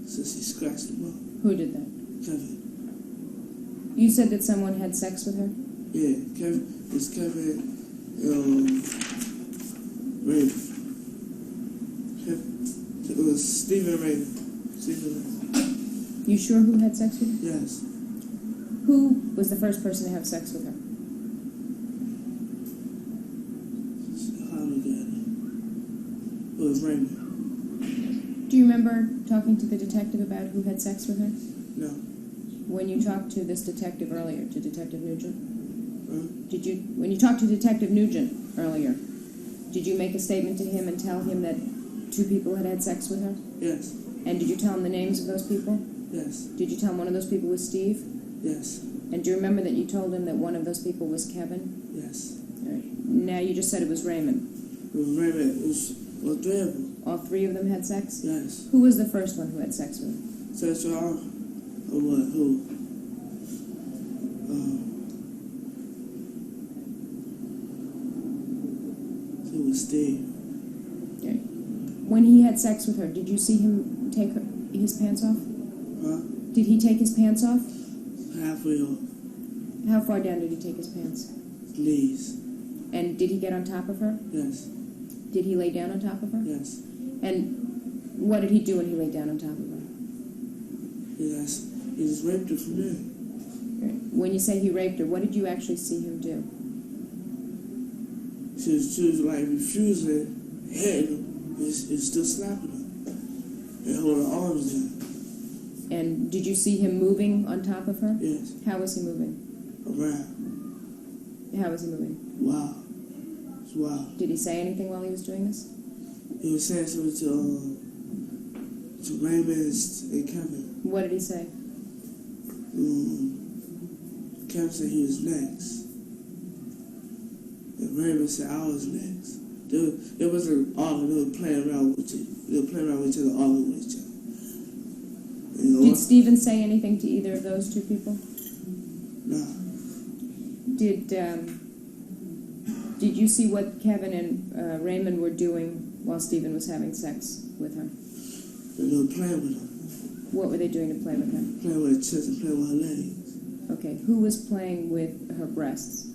So she scratched him up. Who did that? Kevin. You said that someone had sex with her? Yeah, Kevin. It's Kevin. Raven. It was Stephen Raven. You sure who had sex with her? Yes. Who was the first person to have sex with her? How do we get it? It was Raymond. Do you remember talking to the detective about who had sex with her? No. When you talked to this detective earlier, to Detective Nugent? Huh? When you talked to Detective Nugent earlier, did you make a statement to him and tell him that 2 people had had sex with her? Yes. And did you tell him the names of those people? Yes. Did you tell him one of those people was Steve? Yes. And do you remember that you told him that one of those people was Kevin? Yes. All right. Now you just said it was Raymond. It was Raymond. It was 3 of them. All 3 of them had sex? Yes. Who was the first one who had sex with her? Sexual or what? Who? It was Steve. All right. When he had sex with her, did you see him take his pants off? Huh? Did he take his pants off? Halfway off. How far down did he take his pants? Knees. And did he get on top of her? Yes. Did he lay down on top of her? Yes. And what did he do when he lay down on top of her? Yes. He just raped her from there. Right. When you say he raped her, what did you actually see him do? She was like refusing, hitting him, and still slapping him. And holding her arms down. And did you see him moving on top of her? Yes. How was he moving? Around. How was he moving? Wow. It's wild. Did he say anything while he was doing this? He was saying something to Raymond and Kevin. What did he say? Kevin said he was next. And Raymond said I was next. They wasn't arguing, they were playing around with each other. They were playing around with each other, arguing with each other. You know Did what? Stephen say anything to either of those two people? No. Did you see what Kevin and Raymond were doing while Stephen was having sex with her? They were playing with her. What were they doing to play with her? Playing with her chest and playing with her legs. Okay, who was playing with her breasts?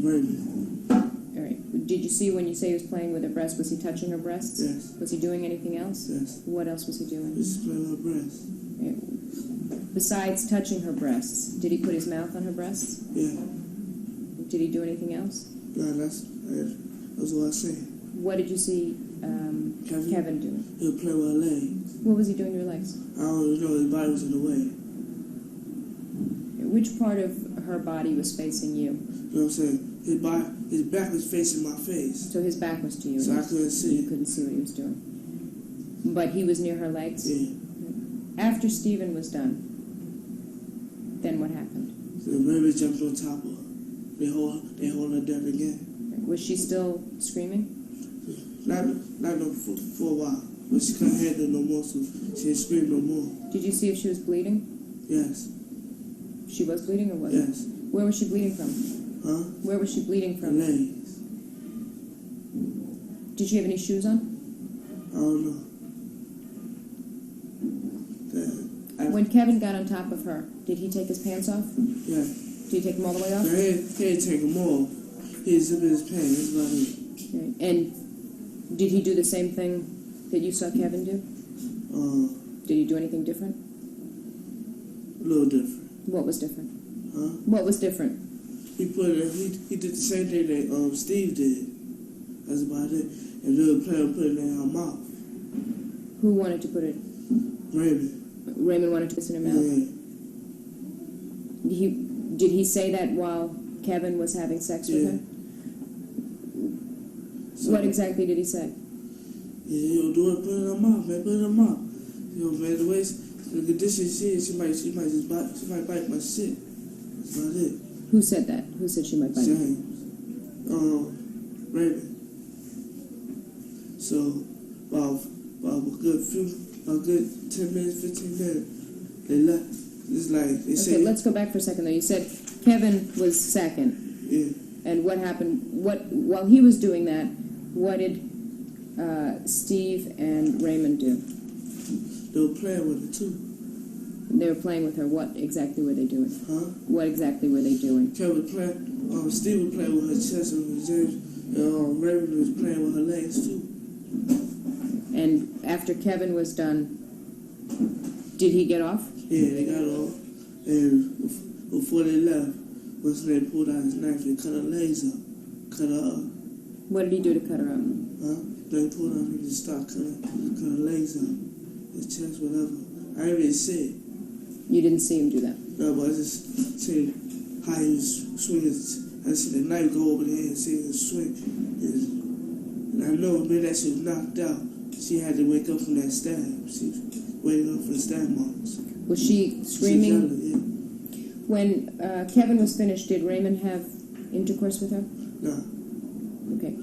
Raymond. All right. Did you see when you say he was playing with her breasts? Was he touching her breasts? Yes. Was he doing anything else? Yes. What else was he doing? He was playing with her breasts. Besides touching her breasts, did he put his mouth on her breasts? Yeah. Did he do anything else? No, that's what I said. What did you see Kevin do? He was playing with her legs. What was he doing to her legs? I don't know, his body was in the way. Which part of her body was facing you? You know what I'm saying? His back was facing my face. So his back was to you. So I couldn't see. You couldn't see what he was doing. But he was near her legs? Yeah. After Stephen was done, then what happened? So Raymond jumped on top of her. They hold her down again. Was she still screaming? Not no, for a while. But she couldn't handle it no more, so she didn't scream no more. Did you see if she was bleeding? Yes. She was bleeding or wasn't? Yes. Where was she bleeding from? Huh? Where was she bleeding Her from? legs. Did she have any shoes on? I don't know. When Kevin got on top of her, did he take his pants off? Yeah. Did he take them all the way off? He didn't take them off. He zipped his pants. That's about it. Okay. And did he do the same thing that you saw Kevin do? Did he do anything different? A little different. What was different? Huh? What was different? He did the same thing that Steve did. That's about it. And they were planning on putting it in her mouth. Who wanted to put it? Raymond. Raymond wanted to put it in her mouth. Yeah. Did he say that while Kevin was having sex with her? So, What exactly did he say? Yeah, you'll do it, put it in her mouth, man, put it in her mouth. You know, man, the way the condition she is, she might bite my shit. That's about it. Who said that? Who said she might bite you? James. Raymond. So, about a good 10 minutes, 15 minutes, they left. It's like, they say... Okay, let's go back for a second, though. You said Kevin was second. Yeah. And what happened? While he was doing that, what did Steve and Raymond do? They were playing with it, too. They were playing with her. What exactly were they doing? Huh? What exactly were they doing? Kevin was playing... Steve was playing with her chest, and James... Raymond was playing with her legs, too. And after Kevin was done, did he get off? Yeah, they got off. And before they left, once they pulled out his knife, they cut her legs up. Cut her up. What did he do to cut her up? Huh? They pulled out and just started cut her legs up. His chest, whatever. I didn't really see it. You didn't see him do that? No, but I just see how he was swinging. I see the knife go over there and see him swing. And I know maybe that she was knocked out. She had to wake up from that stab. She was waking up from the stab marks. Was she screaming? She was yelling, When Kevin was finished, did Raymond have intercourse with her? yeah. No. Okay.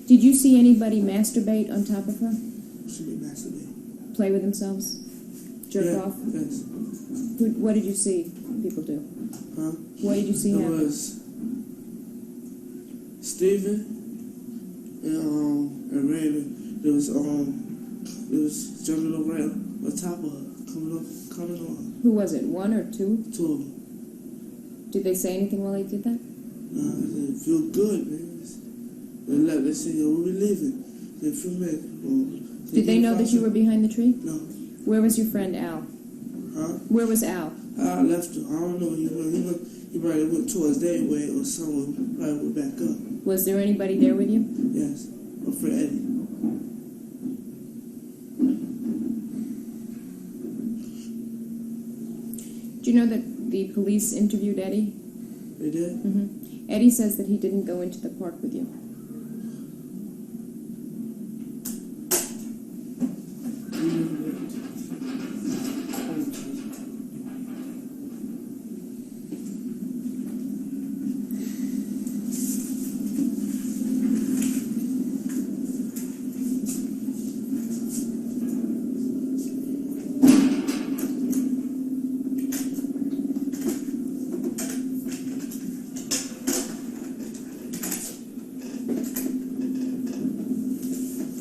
Did you see anybody masturbate on top of her? She be masturbating. Play with themselves? Jerk off? Yes. What did you see people do? Huh? What did you see It happen? was Stephen and Raymond. There was jumping around on top of her, coming on. Who was it? One or two? Two of them. Did they say anything while they did that? It feel good, man. They said, yo, we'll be leaving. In a few minutes. Did they know that you were behind the tree? No. Where was your friend Al? Huh? Where was Al? I left him. I don't know where he went. He might have went towards their way or someone probably went back up. Was there anybody there with you? Yes. My friend Eddie. Do you know that the police interviewed Eddie? They did? Mm-hmm. Eddie says that he didn't go into the park with you.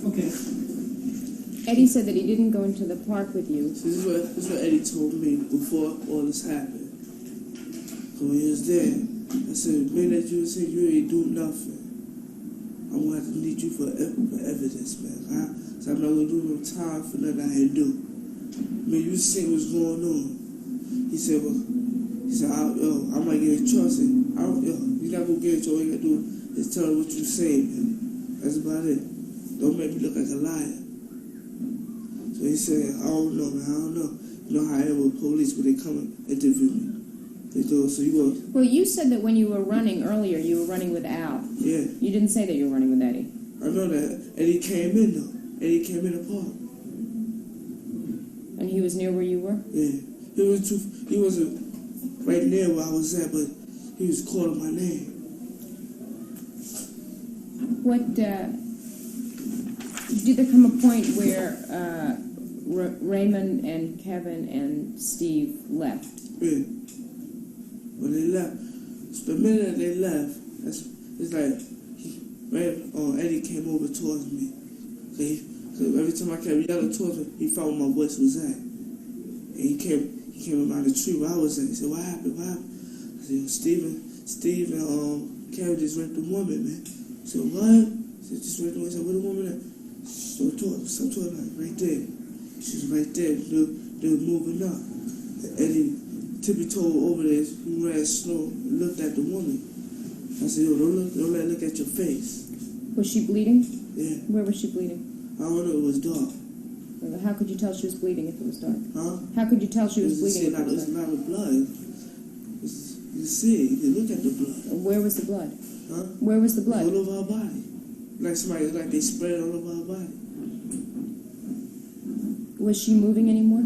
Okay. Eddie said that he didn't go into the park with you. So this is what Eddie told me before all this happened. So when he was there, I said, man, that you said you ain't do nothing. I'm gonna have to need you for evidence, man. So I'm not gonna do no time for nothing I ain't do. Man, you see what's going on. He said, I might get in trouble. You're not gonna get in trouble. All you gotta do is tell her what you say, man. That's about it. Don't make me look like a liar. So he said, I don't know, man, I don't know. You know how I am with police when they come and interview me. They do it, so you go. Well, you said that when you were running earlier, you were running with Al. Yeah. You didn't say that you were running with Eddie. I know that. Eddie came in, though. Eddie came in the park. And he was near where you were? Yeah. He wasn't right near where I was at, but he was calling my name. Did there come a point where Raymond and Kevin and Steve left? Yeah. When they left, the minute they left, it's like Eddie came over towards me. So every time I kept yelling towards him, he found where my voice was at. And he came around the tree where I was at. He said, what happened? What happened? I said, Steve and Kevin just raped the woman, man. I said, what? I said, just raped the woman. I said, where the woman at? Stop talking, like, right there. She was right there. They were moving up. And Eddie tippy-toed over there, he ran slow and looked at the woman. I said, yo, don't let her look at your face. Was she bleeding? Yeah. Where was she bleeding? I don't know, it was dark. Well, how could you tell she was bleeding if it was dark? Huh? How could you tell she was bleeding? It's not a blood. You see, you can look at the blood. Where was the blood? Huh? Where was the blood? All over our body. Like they spread it all over our body. Was she moving anymore?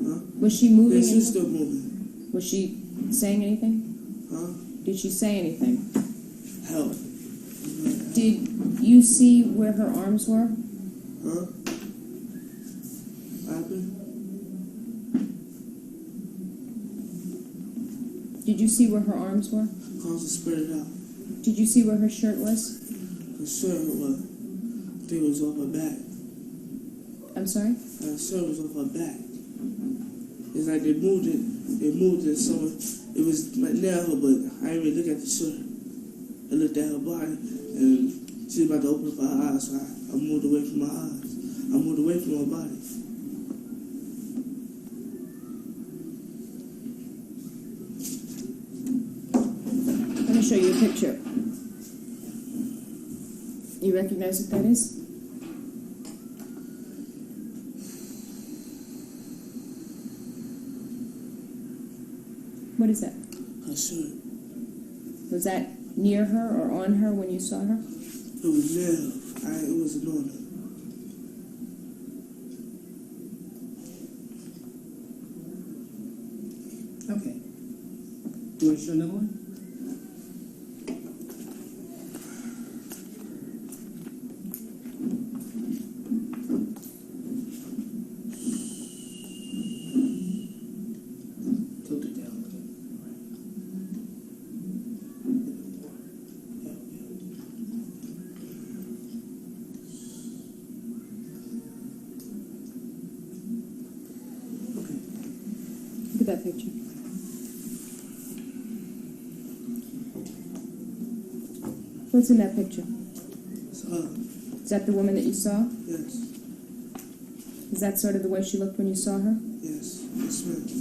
Huh? Was she moving? Yeah, she's still moving. Was she saying anything? Huh? Did she say anything? Help. Did you see where her arms were? Huh? What happened? Did you see where her arms were? Cause to spread it out. Did you see where her shirt was? The shirt was, I think it was off her back. I'm sorry? The shirt was off her back. It's like they moved it so it was like near her, but I didn't really look at the shirt. I looked at her body, and she was about to open up her eyes, so I moved away from her eyes. I moved away from her body. Let me show you a picture. You recognize what that is? What is that? Her shirt. Was that near her or on her when you saw her? It was near her. It wasn't on her. Okay. You want to show another one? Tilt it down a little. Look at that picture. What's in that picture? It's her. Is that the woman that you saw? Yes. Is that sort of the way she looked when you saw her? Yes. Yes, friend.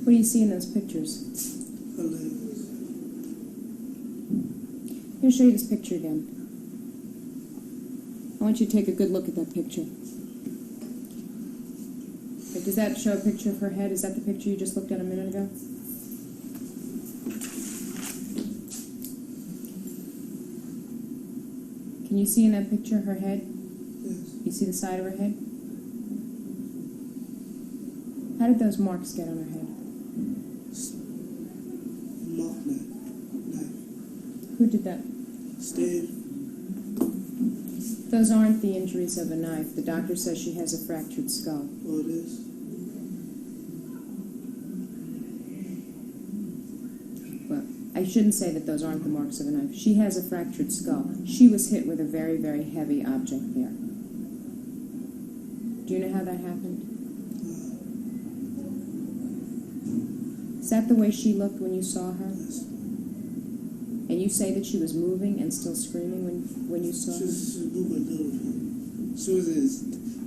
What do you see in those pictures? Hilarious. I'm going to show you this picture again. I want you to take a good look at that picture. Okay, does that show a picture of her head? Is that the picture you just looked at a minute ago? Can you see in that picture her head? Yes. You see the side of her head? How did those marks get on her head? Mark knife. Who did that? Steve. Those aren't the injuries of a knife. The doctor says she has a fractured skull. Oh, it is. Well, I shouldn't say that those aren't the marks of a knife. She has a fractured skull. She was hit with a very, very heavy object there. Do you know how that happened? Is that the way she looked when you saw her? Yes. And you say that she was moving and still screaming when you saw She her? was moving a little bit.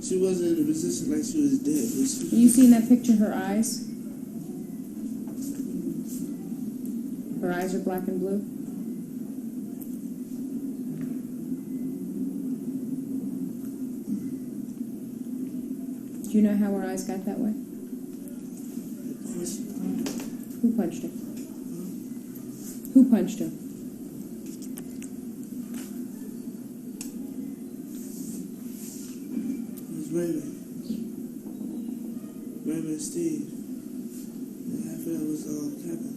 She wasn't in a position like she was dead. But she, Can you see in that picture her eyes? Her eyes are black and blue? Do you know how her eyes got that way? Who punched her? Who punched her? It was Raymond. Raymond and Steve. And I feel it was Kevin.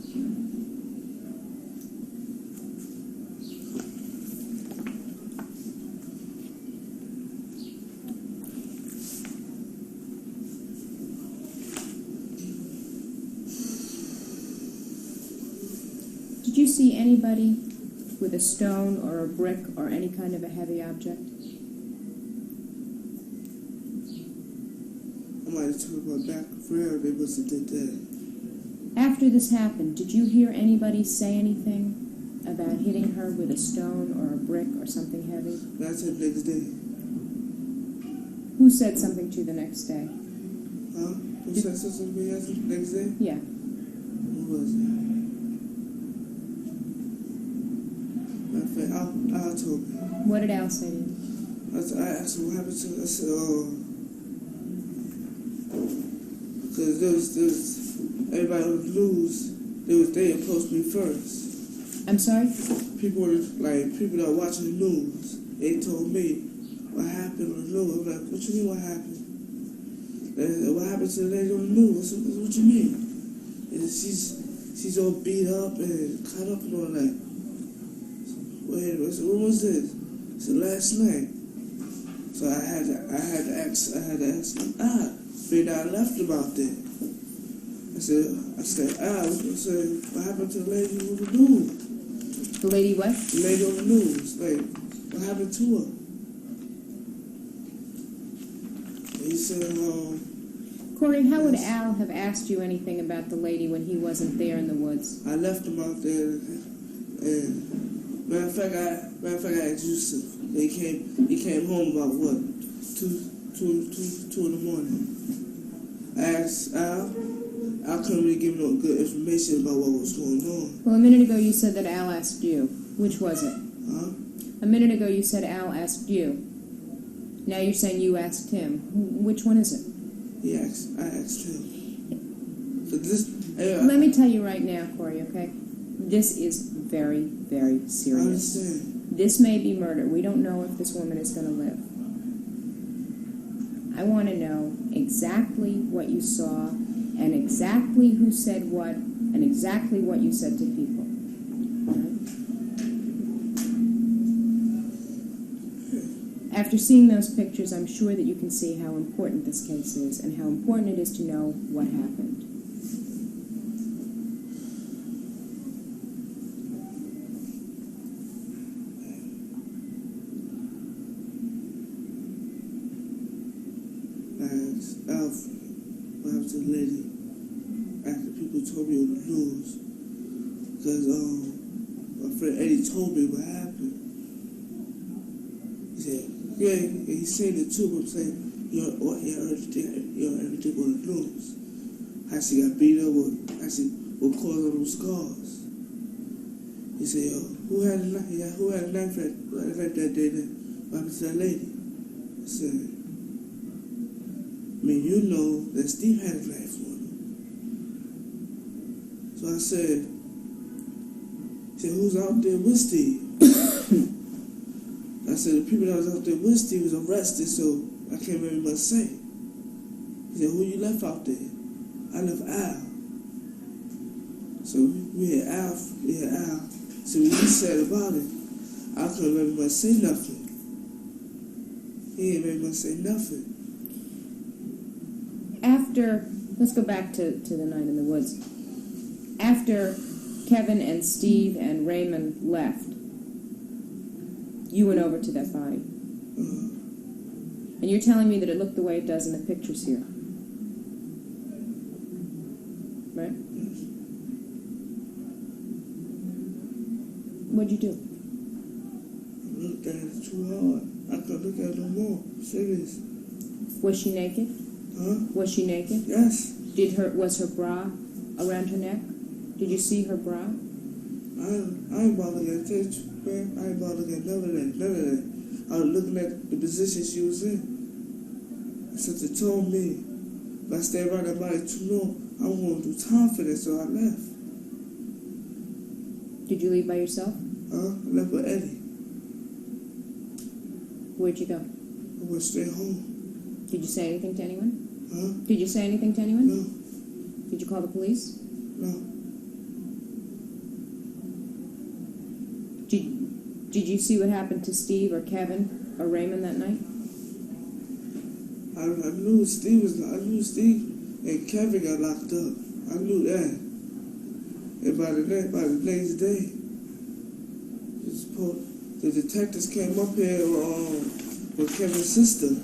Did you see anybody with a stone or a brick or any kind of a heavy object? I might have turned my back forever if they must have did that. After this happened, did you hear anybody say anything about hitting her with a stone or a brick or something heavy? That's the next day. Who said something to you the next day? Huh? Who said something to me the next day? Yeah. Who was it? Matter of fact, Al told me. What did Al say to you? I asked him what happened to her. I said, because there was everybody on the news, they approached me first. I'm sorry? People that were watching the news, they told me what happened on the news. I was like, what you mean what happened? They said, what happened to the lady on the news? I said, what you mean? And she's all beat up and cut up and all that. Wait a minute, I said, when was this? I said, last night. So I had to ask him, figured I left him out there. I said, what happened to the lady on the news? The lady what? The lady on the news, like, what happened to her? And he said, Korey, how would Al have asked you anything about the lady when he wasn't there in the woods? I left him out there, and matter of fact, I asked Yusuf. He came home about what, 2 in the morning. I asked Al. Al couldn't really give no good information about what was going on. Well, a minute ago you said that Al asked you. Which was it? Huh? A minute ago you said Al asked you. Now you're saying you asked him. Which one is it? I asked him. So this. Let me tell you right now, Korey, okay? This is very, very I serious. understand. This may be murder. We don't know if this woman is going to live. I want to know exactly what you saw and exactly who said what and exactly what you said to people. All right? After seeing those pictures, I'm sure that you can see how important this case is and how important it is to know what happened. What happened to the lady after people told me on the news? Because my friend Eddie told me what happened. He said, yeah, he said it too, but I'm saying, you heard everything on the news. How she got beat up, how she what caused all those scars. He said, yo, who had a knife that day? What happened to that lady? I said, I mean, you know that Steve had a knife on him. So I said, who's out there with Steve? I said, the people that was out there with Steve was arrested, so I can't very much say. He said, who you left out there? I left Al. So we had Al. So when he said about it, I couldn't very much say nothing. He ain't very much say nothing. Let's go back to the night in the woods. After Kevin and Steve and Raymond left, you went over to that body. And you're telling me that it looked the way it does in the pictures here. Right? Yes. What'd you do? I looked at it too hard. I couldn't look at it no more. Serious. Was she naked? Huh? Was she naked? Yes. Was her bra around her neck? Did you see her bra? I ain't bothered to get that, man. I ain't bothered to get none of that. I was looking at the position she was in. Since it told me, if I stay around that body too long, I'm going to do time for that, so I left. Did you leave by yourself? I left with Eddie. Where'd you go? I went straight home. Did you say anything to anyone? Huh? Did you say anything to anyone? No. Did you call the police? No. Did you see what happened to Steve or Kevin or Raymond that night? I knew Steve and Kevin got locked up. I knew that. And by the next day, the detectives came up here with Kevin's sister.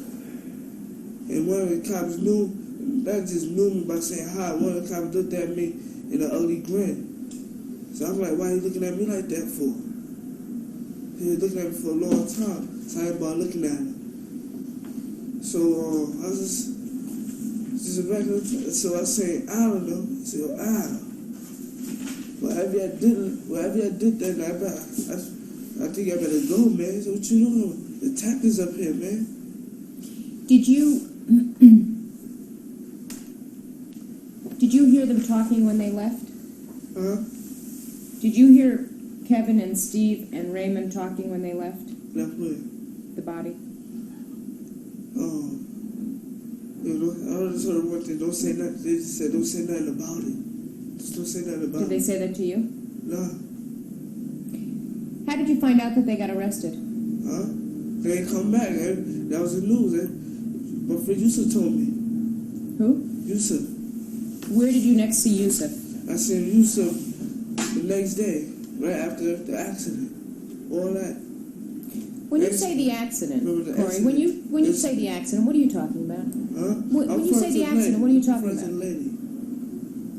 And one of the cops knew me by saying hi. One of the cops looked at me in an ugly grin. So I'm like, why are you looking at me like that for? He was looking at me for a long time. So I ain't about looking at him. So I was just a regular. So I said, I don't know. I said, whatever I did that night, I think I better go, man. So what you doing? The detectives up here, man. Did you hear them talking when they left? Huh? Did you hear Kevin and Steve and Raymond talking when they left? Left where? The body? I just heard one thing. Don't say nothing. They just said, don't say nothing about it. Just don't say nothing about it. Did they say that to you? No. How did you find out that they got arrested? Huh? They ain't come back. That was the news. My friend Yusuf told me. Who? Yusuf. Where did you next see Yusuf? I seen Yusuf the next day, right after the accident. All that. When you say the accident, Korey, when you say the accident, what are you talking about? Huh? When you say the accident, what are you talking about? Lady.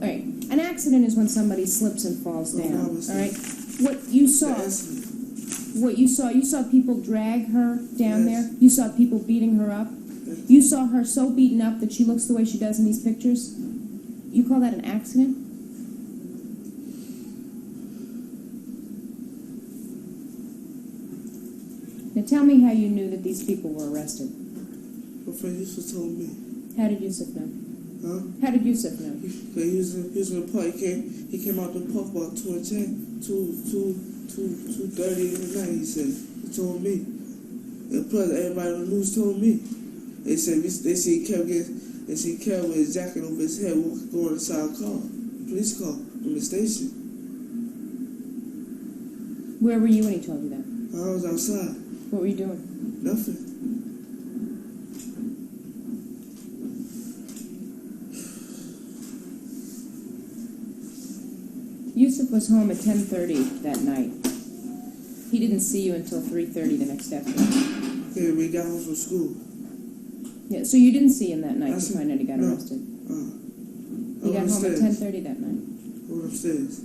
All right, an accident is when somebody slips and falls down. All right, what you saw people drag her down there. You saw people beating her up. You saw her so beaten up that she looks the way she does in these pictures. You call that an accident? Now tell me how you knew that these people were arrested. My friend Yusuf told me. How did Yusuf know? Huh? How did Yusuf know? He was in the park. He came out the park about 2:30 in the night, he said. He told me. And plus, everybody on the news told me. They said they see Kevin and she carried with his jacket over his head, going inside a car, police car, from the station. Where were you when he told you that? I was outside. What were you doing? Nothing. Yusuf was home at 10:30 that night. He didn't see you until 3:30 the next afternoon. Yeah, we got home from school. Yeah, so you didn't see him that night I to see- find out he got no. arrested. I He got went home at upstairs. 10:30 that night. I went upstairs.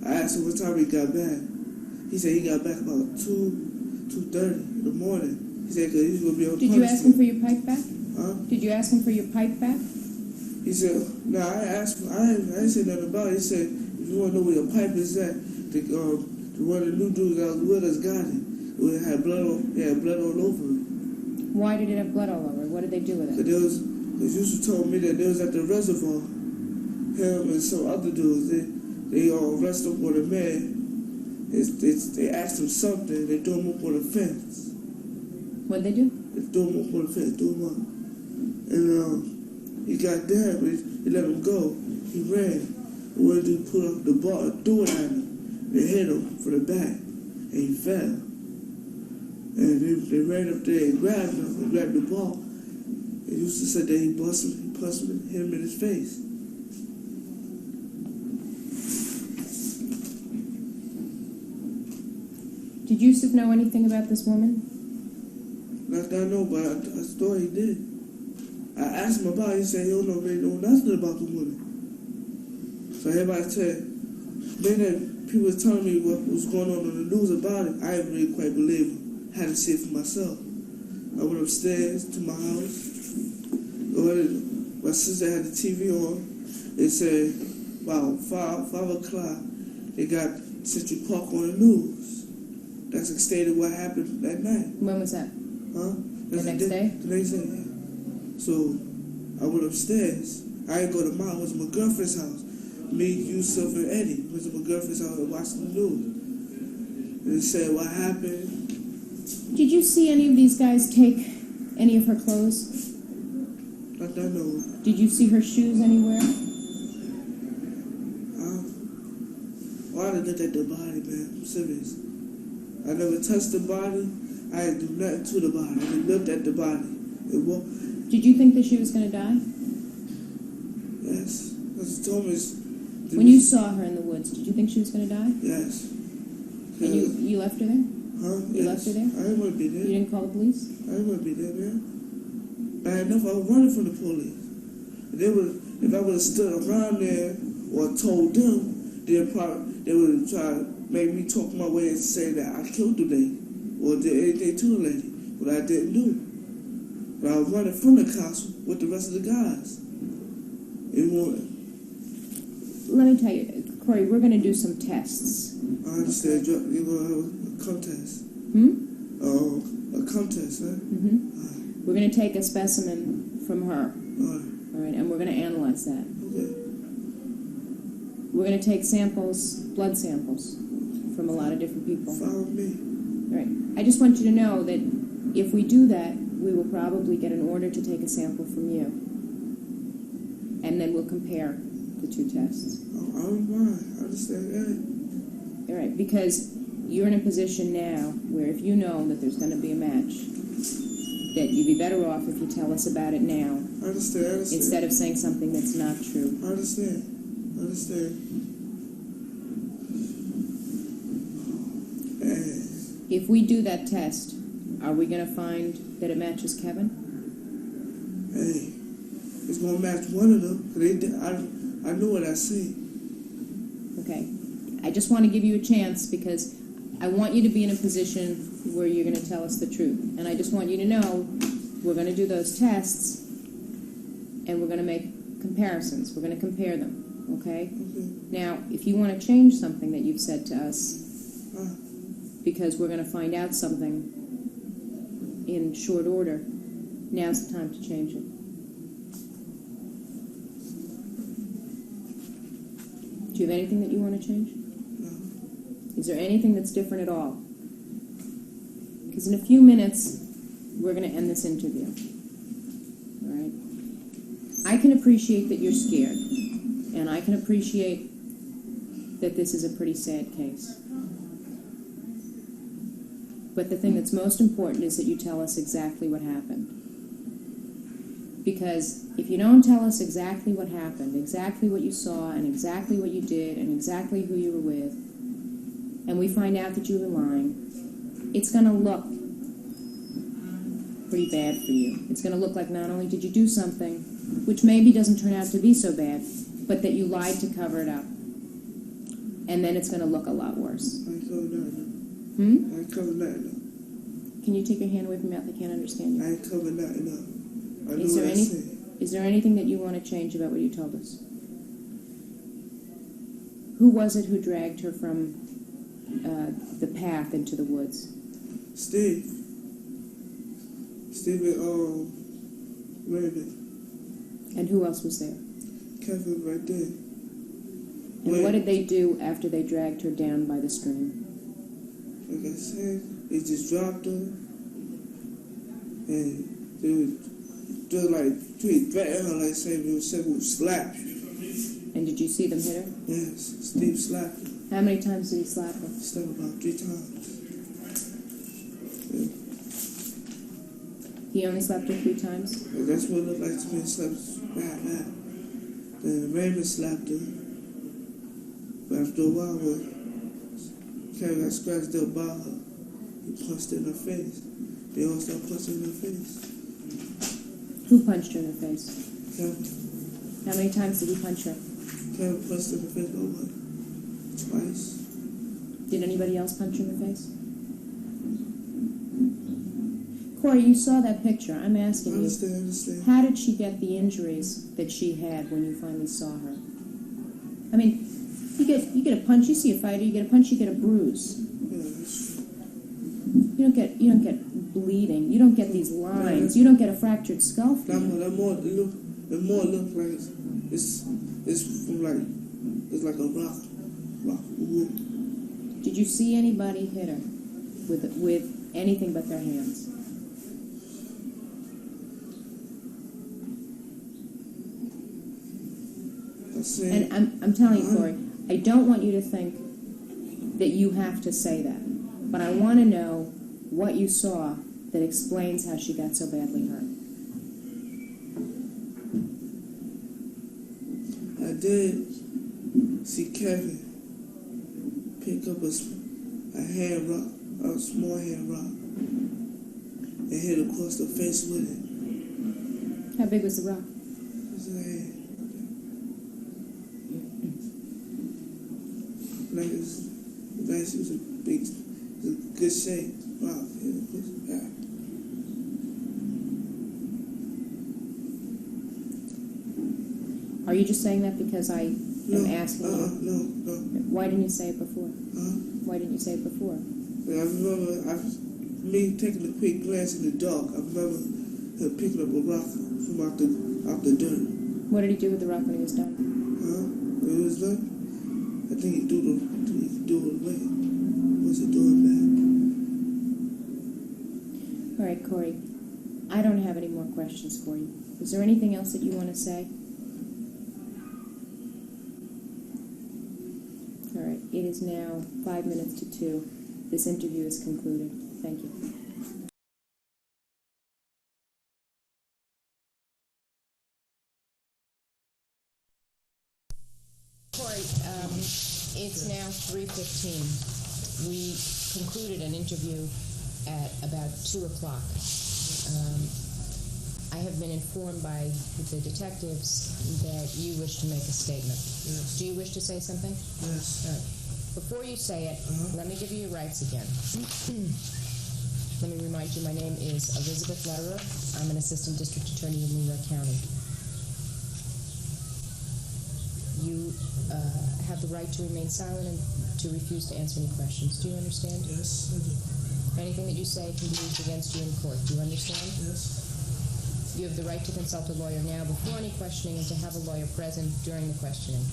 I asked him what time he got back. He said he got back about 2:30 in the morning. He said because he's going to be on Did you ask him punishment. for your pipe back? Huh? Did you ask him for your pipe back? He said, no, I asked him. I didn't say nothing about it. He said, if you want to know where your pipe is at, the one of the new dudes that was with us got it. It had blood all over it. Why did it have blood all over it? What did they do with But it? because Yusuf told me that they was at the reservoir, him and some other dudes, they arrested him on a man. They asked him something, they threw him up on the fence. What did they do? They threw him up on the fence, threw him up. And he got down, but he let him go. He ran. And when the dude put up the ball and threw it at him, they hit him from the back, and he fell. And they ran up there and grabbed him and grabbed the ball. And Yusuf said that he busted him in his face. Did Yusuf know anything about this woman? Not that I know, but I thought he did. I asked him about it. He said he don't really know nothing about the woman. So everybody said, then people was telling me what was going on in the news about it. I didn't really quite believe him. I had to see it for myself. I went upstairs to my house. My sister had the TV on. It said about 5 o'clock, they got Central Park on the news. That's stated what happened that night. When was that? Huh? The next day? The next day, yeah. So I went upstairs. I didn't go to mine. I was at my girlfriend's house. Me, Yusuf, and Eddie went to my girlfriend's house and watched the news. And they said what happened. Did you see any of these guys take any of her clothes? Not that no. Did you see her shoes anywhere? I didn't look at the body, man. I'm serious. I never touched the body. I didn't do nothing to the body. I just looked at the body. Did you think that she was going to die? Yes. Because told me. When you saw her in the woods, did you think she was going to die? Yes. And you left her there? Huh? You left her there? I didn't want to be there. You didn't call the police? I didn't want to be there, man. Bad enough, I was running from the police. If I would have stood around there or told them, they would try to make me talk my way and say that I killed the lady or did anything to the lady, but I didn't do. But I was running from the castle with the rest of the guys. Let me tell you, Korey, we're going to do some tests. I understand. You're going to have a contest. A contest, huh? Mm-hmm. We're going to take a specimen from her. All right, and we're going to analyze that. Okay. We're going to take samples, blood samples, from a lot of different people. Follow me. All right. I just want you to know that if we do that, we will probably get an order to take a sample from you. And then we'll compare the two tests. Oh, I don't mind. I understand that. All right, because you're in a position now where if you know that there's going to be a match, that you'd be better off if you tell us about it now. I understand. Instead of saying something that's not true. I understand. If we do that test, are we going to find that it matches Kevin? Hey, it's going to match one of them. I know what I see. Okay. I just want to give you a chance because I want you to be in a position where you're going to tell us the truth. And I just want you to know we're going to do those tests and we're going to make comparisons. We're going to compare them, okay? Now, if you want to change something that you've said to us, because we're going to find out something in short order, now's the time to change it. Do you have anything that you want to change? No. Is there anything that's different at all? Because in a few minutes, we're going to end this interview. All right? can appreciate that you're scared, and I can appreciate that this is a pretty sad case. But the thing that's most important is that you tell us exactly what happened. Because if you don't tell us exactly what happened, exactly what you saw, and exactly what you did, and exactly who you were with, and we find out that you were lying, it's going to look pretty bad for you. It's going to look like not only did you do something, which maybe doesn't turn out to be so bad, but that you lied to cover it up. And then it's going to look a lot worse. I ain't covered nothing. Hmm? I ain't covered nothing. Can you take your hand away from your mouth? I can't understand you. I ain't covered nothing up. I know Is there what I any- said. Is there anything that you want to change about what you told us? Who was it who dragged her from the path into the woods? Steve and Raymond. And who else was there? Kevin right there. And what did they do after they dragged her down by the stream? Like I said, they just dropped her, and they would like threaten her, like say they would slap. And did you see them hit her? Yes, Steve slapped her. How many times did he slap her? Slapped her about 3 times. Yeah. He only slapped her 3 times? And that's what it looked like to me. Slapped bad. Then Raymond slapped her. But after a while, when Kevin got scratched up by her, he punched in her face. They all started punching in her face. Who punched her in the face? Kevin How many times did he punch her? punched in her face about what? Twice. Did anybody else punch her in the face? Korey, you saw that picture. I'm asking I you, understand. how did she get the injuries that she had when you finally saw her? I mean, you get a punch, you see a fighter, you get a punch, you get a bruise. Yeah, that's true. You don't get bleeding. You don't get these lines. You don't get a fractured skull. That more look like it's from it's like a rock. Wood. Did you see anybody hit her with anything but their hands? And I'm telling you, Korey, I don't want you to think that you have to say that, but I want to know what you saw that explains how she got so badly hurt. I did see Kevin pick up a hand rock, a small hand rock, and hit across the face with it. How big was the rock? It was like it was a big, good shape rock. Yeah. Are you just saying that because I am asking you? No. Why didn't you say it before? Why didn't you say it before? I remember me taking a quick glance in the dark. I remember him picking up a rock from out the dirt. What did he do with the rock when he was done? When it was done, I think he threw it away. Was it doing All right, Korey, I don't have any more questions for you. Is there anything else that you want to say? All right, it is now 5 minutes to 2. This interview is concluded. Thank you. Korey, it's now 3:15. We concluded an interview at about 2 o'clock. I have been informed by the detectives that you wish to make a statement. Yes. Do you wish to say something? Yes. All right. Before you say it, let me give you your rights again. Let me remind you, my name is Elizabeth Lederer. I'm an assistant district attorney in New York County. You have the right to remain silent and to refuse to answer any questions. Do you understand? Yes, I do. Anything that you say can be used against you in court. Do you understand? Yes. You have the right to consult a lawyer now before any questioning and to have a lawyer present during the questioning.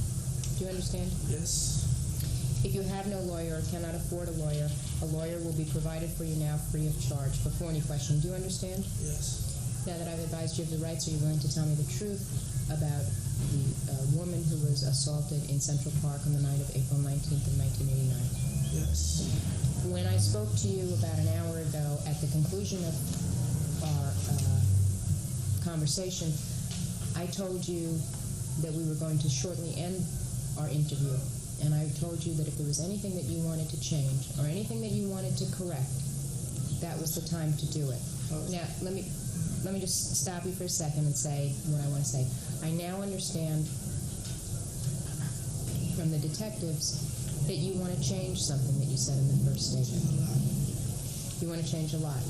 Do you understand? Yes. If you have no lawyer or cannot afford a lawyer will be provided for you now free of charge before any questioning. Do you understand? Yes. Now that I've advised you of the rights, are you willing to tell me the truth, about the woman who was assaulted in Central Park on the night of April 19th of 1989. Yes. When I spoke to you about an hour ago, at the conclusion of our conversation, I told you that we were going to shortly end our interview, and I told you that if there was anything that you wanted to change or anything that you wanted to correct, that was the time to do it. Now, let me just stop you for a second and say what I want to say. I now understand from the detectives that you want to change something that you said in the first statement. You want to change a lot.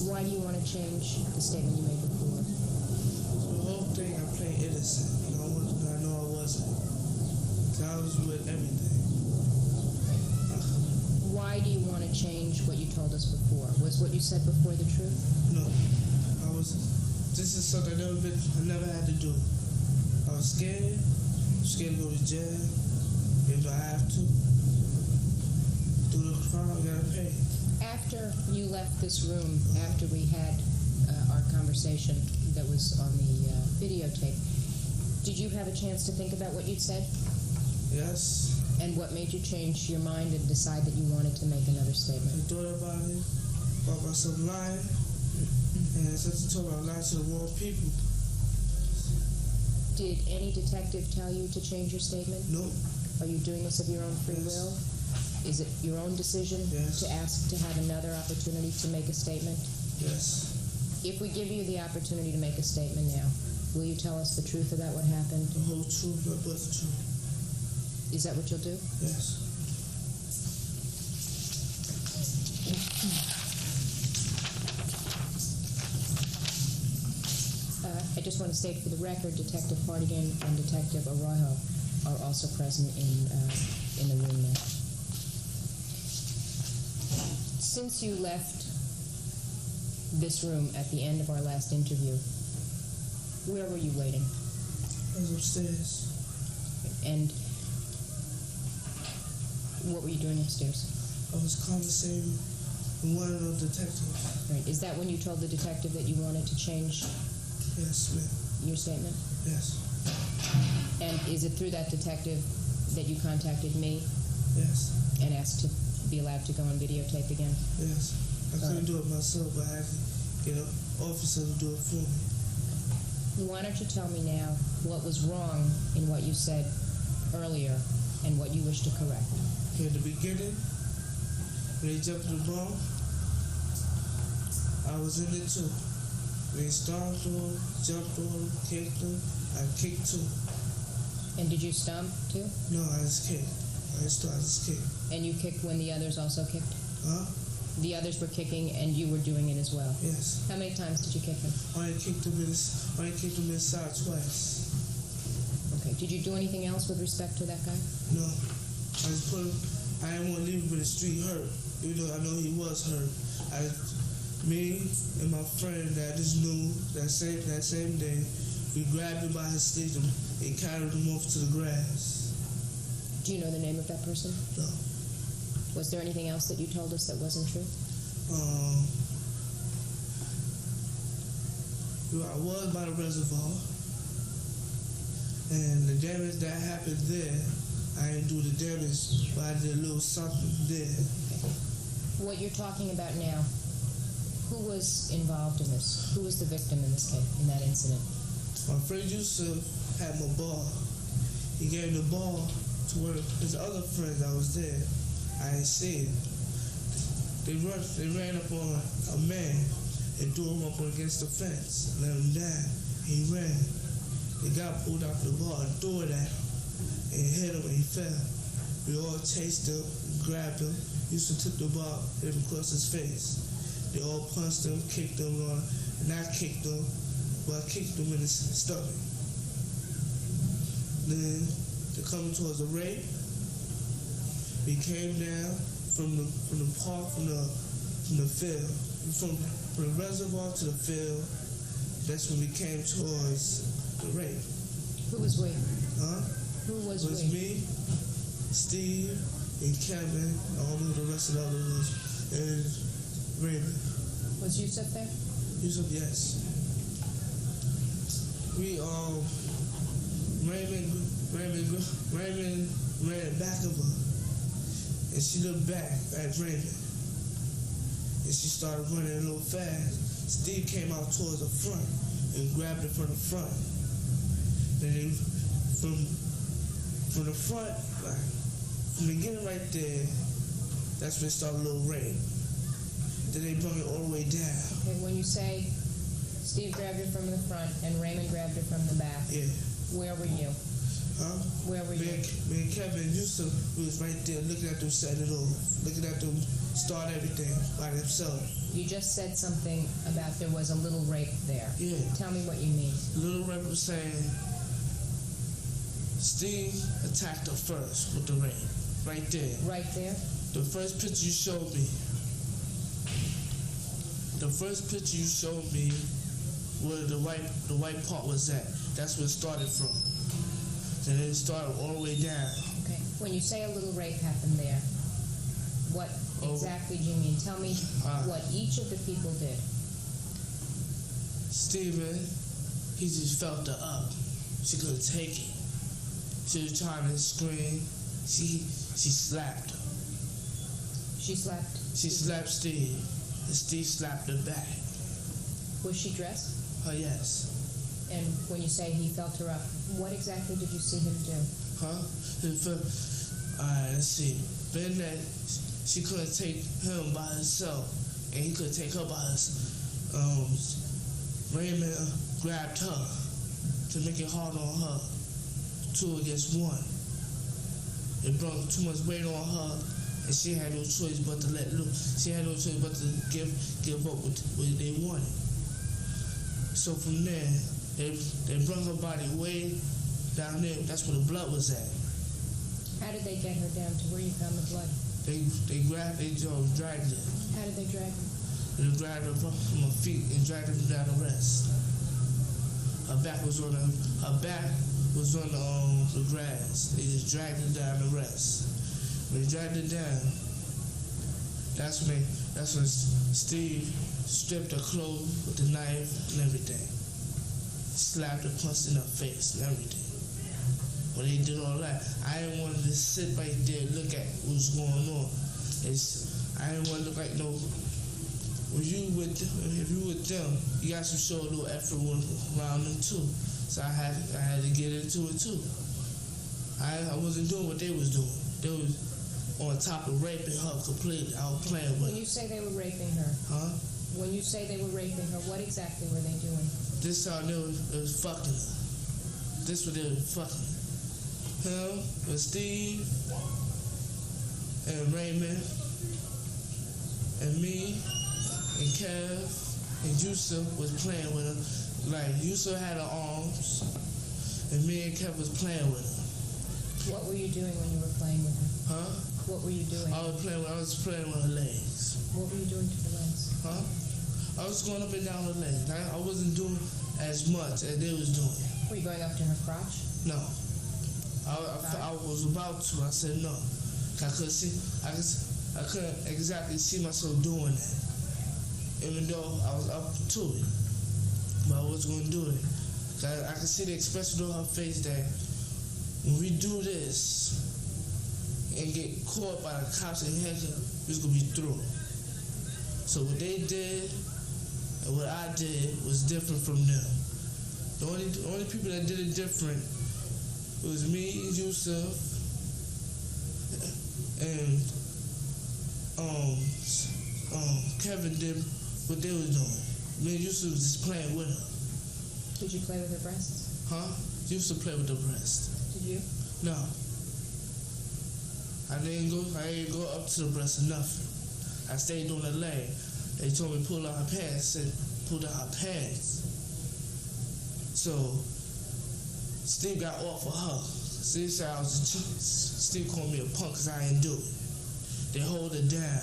Why do you want to change the statement you made before? The whole thing, I played innocent. I know I wasn't. 'Cause I was with everything. Why do you want to change what you told us before? Was what you said before the truth? No. This is something I never had to do. I was scared. Scared to go to jail. If I have to. Do the crime, I gotta pay. After you left this room, after we had our conversation that was on the videotape, did you have a chance to think about what you'd said? Yes. And what made you change your mind and decide that you wanted to make another I statement? thought about it, about myself lying, and since I told me I lied to the wrong people. Did any detective tell you to change your statement? No. Are you doing this of your own free Yes. will? Is it your own decision Yes. to ask to have another opportunity to make a statement? Yes. If we give you the opportunity to make a statement now, will you tell us the truth about what happened? The whole truth, not but the truth. Is that what you'll do? Yes. I just want to state for the record, Detective Hartigan and Detective Arroyo are also present in the room now. Since you left this room at the end of our last interview, where were you waiting? I was upstairs. And what were you doing upstairs? I was conversating with one of the detectives. Right. Is that when you told the detective that you wanted to change Yes, ma'am. your statement? Yes. And is it through that detective that you contacted me Yes. and asked to be allowed to go on videotape again? Yes. I couldn't do it myself, but I had to get an officer to do it for me. Why don't you tell me now what was wrong in what you said earlier and what you wish to correct? In the beginning, when they jumped the bomb, I was in it too. They stomped on him, jumped on him, kicked him. I kicked too. And did you stomp too? No, I just kicked. I just kicked. And you kicked when the others also kicked? Huh? The others were kicking and you were doing it as well? Yes. How many times did you kick him? I kicked him inside twice. Okay. Did you do anything else with respect to that guy? No. I just put him, I didn't want to leave him in the street hurt, even though I know he was hurt. Me and my friend that I just knew that same day, we grabbed him by his sleeve and carried him off to the grass. Do you know the name of that person? No. Was there anything else that you told us that wasn't true? I was by the reservoir, and the damage that happened there, I didn't do the damage, but I did a little something there. What you're talking about now, who was involved in this? Who was the victim in this case, in that incident? My friend Yusuf had my ball. He gave the ball to one of his other friends that was there. I didn't see it. They ran up on a man and threw him up against the fence, let him down. He ran. The guy pulled out the ball and threw it at him and hit him and he fell. We all chased him, grabbed him. Yusuf took the ball, hit him across his face. They all punched him, kicked him, and I kicked him, but I kicked him in his stomach. Then, they're coming towards the rape. We came down from the park, from the field, from the reservoir to the field. That's when we came towards the rape. Who was we? Huh? Who was It was we? me, Steve, and Kevin. I don't know the rest of the others. And Raymond. Was Yusuf there? Yusuf, yes. Raymond ran back of her, and she looked back at Raymond, and she started running a little fast. Steve came out towards the front and grabbed her from the front. Then from the front, like from the beginning right there, that's when it started a little rain. Then they brought it all the way down. Okay, when you say Steve grabbed her from the front and Raymond grabbed her from the back, Yeah. where were you? Huh? Where were you? Me and Kevin Houston was right there looking at them setting it over, looking at them start everything by themselves. You just said something about there was a little rape there. Yeah. Tell me what you mean. Little Red was saying Steve attacked her first with the rape. Right there. Right there? The first picture you showed me. The first picture you showed me where the white part was at. That's where it started from. And then it started all the way down. Okay. When you say a little rape happened there, what exactly do you mean? Tell me what each of the people did. Steven, he just felt her up. She couldn't take it. She was trying to scream. She slapped her. She slapped? She slapped Steve. And Steve slapped her back. Was she dressed? Oh, yes. And when you say he felt her up, what exactly did you see him do? Huh? Alright, let's see. Then that she couldn't take him by herself, and he couldn't take her by herself. Raymond grabbed her to make it hard on her. 2 against 1. It brought too much weight on her, and she had no choice but to let loose. She had no choice but to give up what they wanted. So from there, they brought her body way down there. That's where the blood was at. How did they get her down to where you found the blood? They dragged her. How did they drag her? They dragged her from her feet and dragged her down the rest. Her back was on the grass. They just dragged her down the rest. When they dragged her down, that's when Steve stripped her clothes with the knife and everything. Slapped her, punched in her face and everything. When they did all that, I didn't want to just sit right there and look at what was going on. I didn't want to look like no. If you with them, you got to show a little effort around them too. So I had to get into it too. I wasn't doing what they was doing. They was on top of raping her completely. I was playing with her. When you say they were raping her, Huh? when you say they were raping her, what exactly were they doing? This how they was fucking her. This what they was fucking her. Him and Steve and Raymond and me and Kev and Yusuf was playing with her. Like Yusuf had her arms and me and Kev was playing with her. What were you doing when you were playing with her? Huh? What were you doing? I was playing with her legs. What were you doing to the legs? Huh? I was going up and down her legs. I wasn't doing as much as they was doing. Were you going up to her crotch? No. I was about to. I said no. I couldn't exactly see myself doing that. Even though I was up to it. But I wasn't going to do it. I could see the expression on her face that when we do this and get caught by the cops and handcuffed, it's going to be through. So what they did and what I did was different from them. The only people that did it different was me, Yusuf, and Kevin did what they was doing. Me and Yusuf was just playing with her. Did you play with her breasts? Huh? Yusuf play with the breast. Did you? No. I didn't go up to the breast or nothing. I stayed on the leg. They told me pull out her pants. I said pull out her pants. So Steve got off of her. Steve said Steve called me a punk because I didn't do it. They hold her down.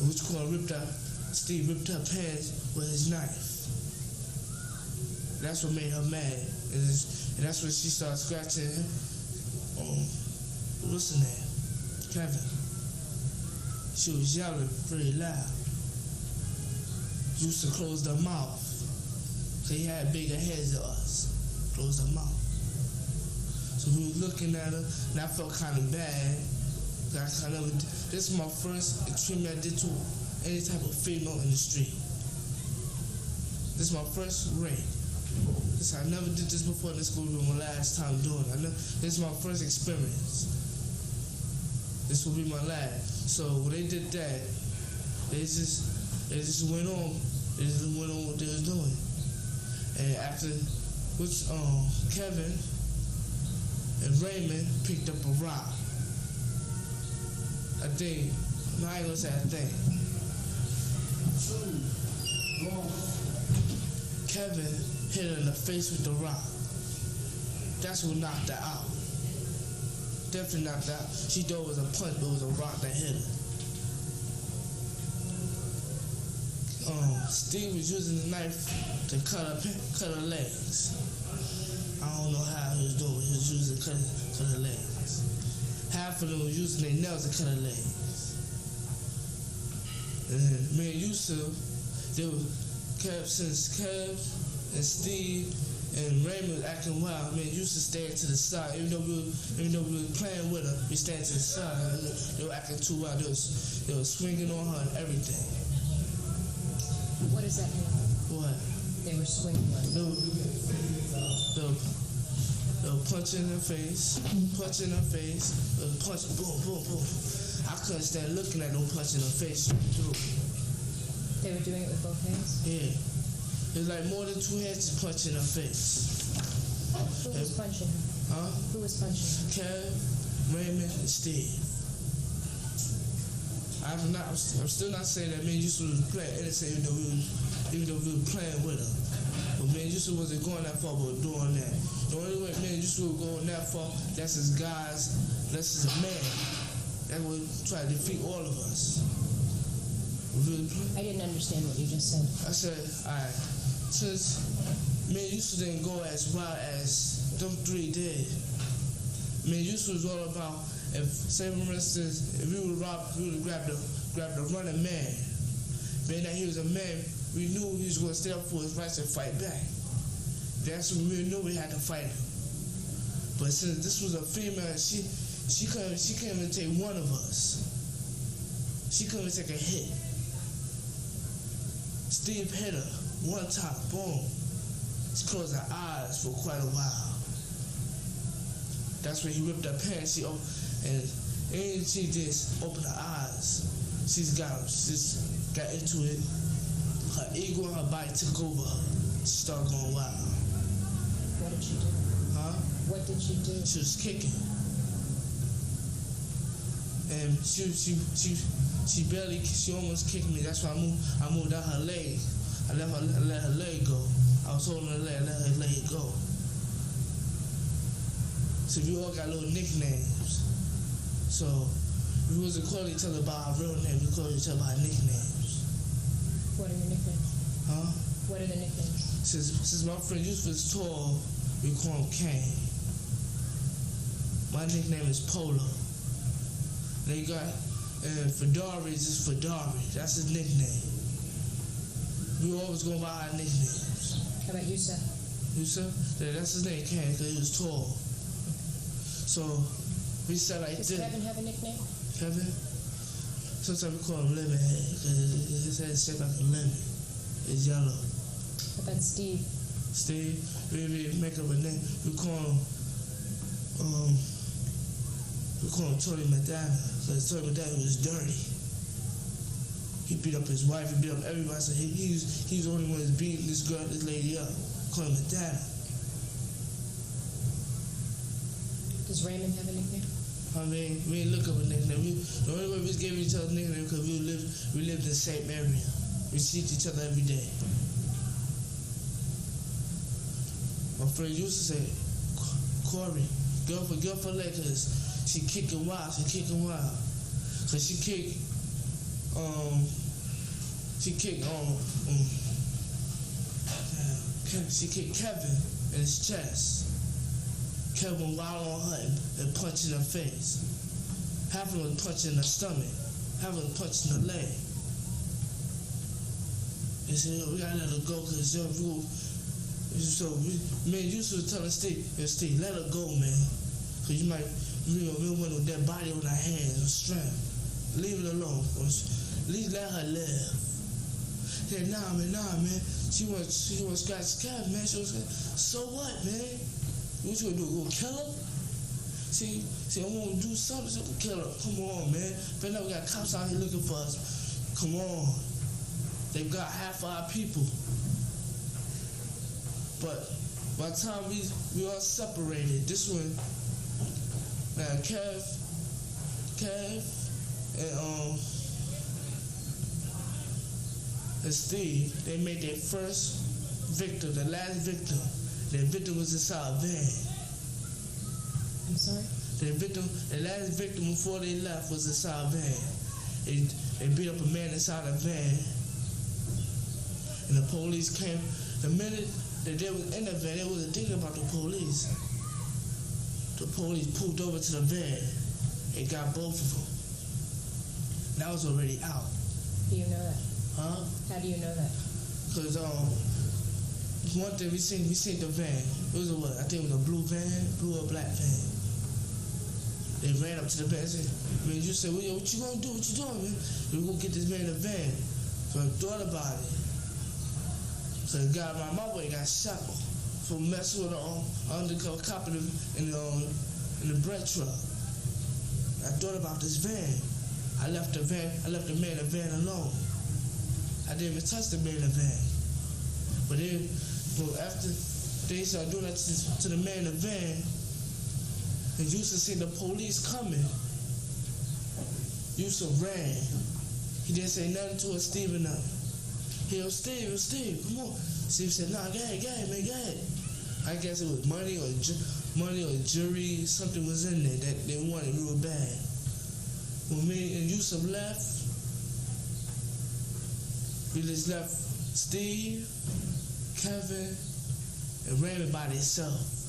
Which Steve ripped her pants with his knife. That's what made her mad. And that's when she started scratching him. What's her name? Kevin. She was yelling pretty loud. Used to close her mouth. 'cause he had bigger heads than us. Closed her mouth. So we was looking at her, and I felt kind of bad. This is my first extreme I did to any type of female in the street. This is my first rape. I never did this before in this school, but my last time doing it. This is my first experience. This will be my last. So when they did that, they just went on. They just went on what they was doing. And after, Kevin and Raymond picked up a rock. I ain't gonna say a thing. Kevin hit her in the face with the rock. That's what knocked her out. Definitely knocked her out. She thought it was a punch, but it was a rock that hit her. Steve was using the knife to cut her legs. I don't know how he was doing it. He was using cut her legs. Half of them was using their nails to cut her legs. And me and Yusuf, since Kev and Steve and Raymond was acting wild, me and Yusuf stayed to the side. Even though we were playing with her, we stayed to the side. They were acting too wild. They were swinging on her and everything. What does that mean? What? They were swinging on her. They were punching her face, punching, boom, boom, boom. I couldn't stand looking at them punching her face through. They were doing it with both hands? Yeah. It was like more than 2 hands just punching her face. Who was punching her? Huh? Who was punching her? Kev, Raymond, and Steve. I'm still not saying that me and Yusuf was playing innocent, even though we were playing with her. But me and Yusuf wasn't going that far, but doing that. The only way me and Yusuf were going that far, that's as guys, that's as a man. That would try to defeat all of us. I didn't understand what you just said. I said, alright, since me and Yusuf didn't go as wild as them 3 did, me and Yusuf was all about, if, say for instance, if we would have grabbed a running man. Being that he was a man, we knew he was going to stand up for his rights and fight back. That's when we knew we had to fight him. But since this was a female, she couldn't even take one of us. She couldn't even take a hit. Steve hit her one time, boom. She closed her eyes for quite a while. That's when he ripped her pants. And she just opened her eyes. She just got into it. Her ego and her body took over her. She started going wild. What did she do? Huh? What did she do? She was kicking. And she almost kicked me. That's why I moved out her leg. I let her leg go. I was holding her leg, I let her leg go. So we all got little nicknames. So we wasn't calling each other by our real name, we called each other by nicknames. What are your nicknames? Huh? What are the nicknames? Since my friend Yusuf is tall, we call him Kane. My nickname is Polo. They got Fedari is just Fedari. That's his nickname. We always go by our nicknames. How about Yusuf? Yusuf? Yeah, that's his name, Kane, because he was tall. So we said like Does this. Kevin have a nickname? Kevin? Sometimes we call him Lemonhead because his head is shaped like a lemon. It's yellow. How about Steve? Steve, we make up a name. We call him Tony Madonna because Tony Madonna was dirty. He beat up his wife, he beat up everybody. So he's the only one that's beating this lady up. Call him Madonna. Does Raymond have a nickname? I mean, we ain't look up a nickname. The only way we just gave each other a nickname because we lived in the same area. We see each other every day. My friend used to say, Korey, girl for leg, cause she kicking wild. Cause she kicked Kevin in his chest. Kevin wild on her and punching her face. Half of them was punching her stomach. Half of them punching her leg. They said, yo, we gotta let her go because So man, you should tell Steve, let her go, man. Cause you might, we want with that body on our hands and strength. Leave it alone. At least let her live. He said, nah, man. She wants scratch cat, man. So what, man? What you gonna do? Go kill her? See, I want to do something. So go kill her. Come on, man. But now we got cops out here looking for us. Come on. They've got half of our people. But by the time we all separated, this one, now Kev, and Steve, they made their first victim, the last victim. Their victim was inside a van. I'm sorry? The last victim before they left was inside a van. They beat up a man inside a van. And the police came. The minute that they was in the van, they wasn't thinking about the police. The police pulled over to the van and got both of them. That was already out. Do you know that? Huh? How do you know that? Cause one thing we seen the van. It was I think it was a blue or black van. They ran up to the van and said, man, you said, well, what you gonna do? What you doing, man? We gonna get this man in the van. So I thought about it. So the guy around my way got shot for messing with an undercover cop in the bread truck. I thought about this van. I left the man in the van alone. I didn't even touch the man in the van. But after they started doing that to the man in the van, and Yusuf seen the police coming, Yusuf ran. He didn't say nothing to us, Steve and nothing. He was Steve, come on. Steve said, nah, go ahead, man, go ahead. I guess it was money or jury, something was in there that they wanted real bad. When me and Yusuf left, we just left Steve, Kevin, and Raymond by themselves.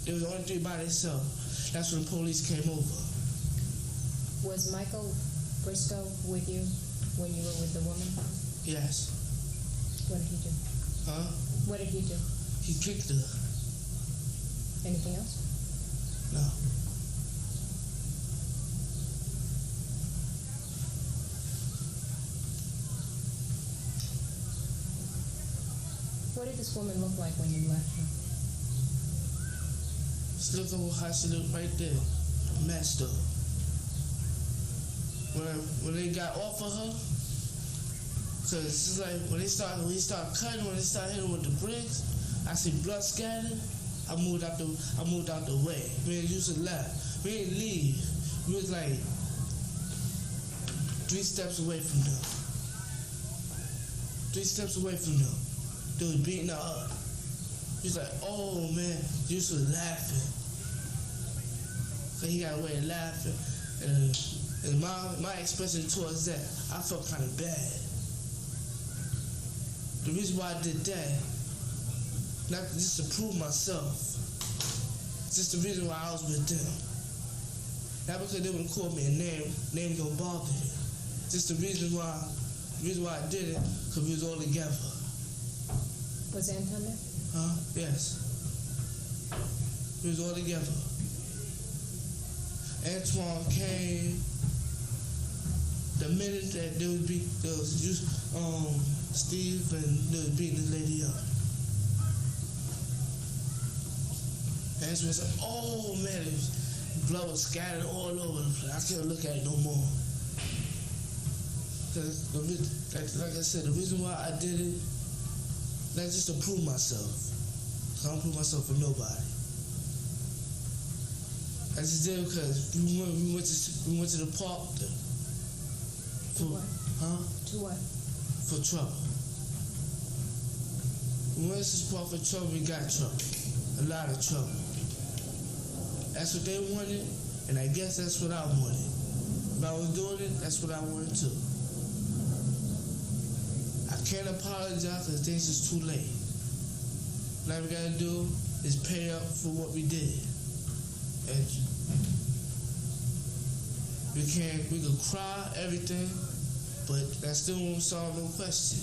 It was the only three by themselves. That's when the police came over. Was Michael Briscoe with you when you were with the woman? Yes. What did he do? Huh? What did he do? He kicked her. Anything else? No. What did this woman look like when you left her? Just look at how she looked right there. Messed up. When they got off of her, cause it's like when they start cutting, when they start hitting with the bricks, I see blood scattered. I moved out the way. Me and Yusuf left. We didn't leave. We was like 3 steps away from them. 3 steps away from them. They was beating her up. He's like, oh man, Yusuf was laughing. So he got away laughing. And my expression towards that, I felt kind of bad. The reason why I did that, not just to prove myself, just the reason why I was with them. Not because they wouldn't call me a name don't bother me. Just the reason why I did it, because we was all together. Was Anton there? Huh? Yes. We was all together. Antoine came the minute that there was just Steve and they was beating this lady up. Antoine said, oh man, blood was scattered all over the place. I couldn't look at it no more. Cause like I said, the reason why I did it, that's just to prove myself. I don't prove myself for nobody. I just did it because we went to the park To what? Huh? To what? For trouble. We went to the park for trouble, we got trouble. A lot of trouble. That's what they wanted, and I guess that's what I wanted. If I was doing it, that's what I wanted too. I can't apologize because things is too late. All we gotta do is pay up for what we did. And we can cry, everything, but that still won't solve no question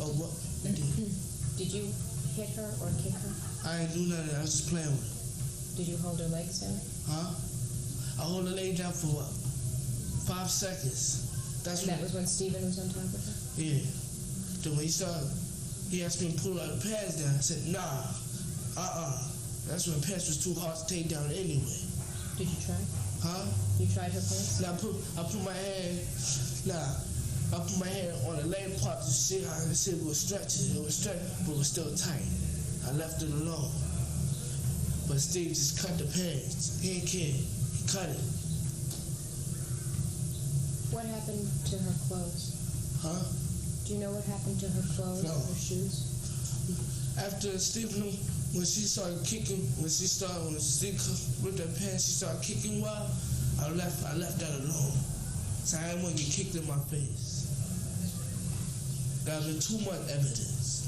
of what we did. Did you hit her or kick her? I ain't do nothing. I was just playing with her. Did you hold her legs down? Huh? I hold her leg down for what? 5 seconds. That was when Stephen was on top of her? Yeah. Then when he asked me to pull her pants down. I said, nah, That's when pants was too hard to take down anyway. Did you try? Huh? You tried her pants? Now I put my hand on the leg part to see how it was stretching. It was stretching, but it was still tight. I left it alone. But Steve just cut the pants. He ain't care. He cut it. What happened to her clothes? Huh? Do you know what happened to her clothes No. or her shoes? After Stephen, when Steve ripped her pants, she started kicking wild. I left that alone. So I didn't want to get kicked in my face. There has been too much evidence.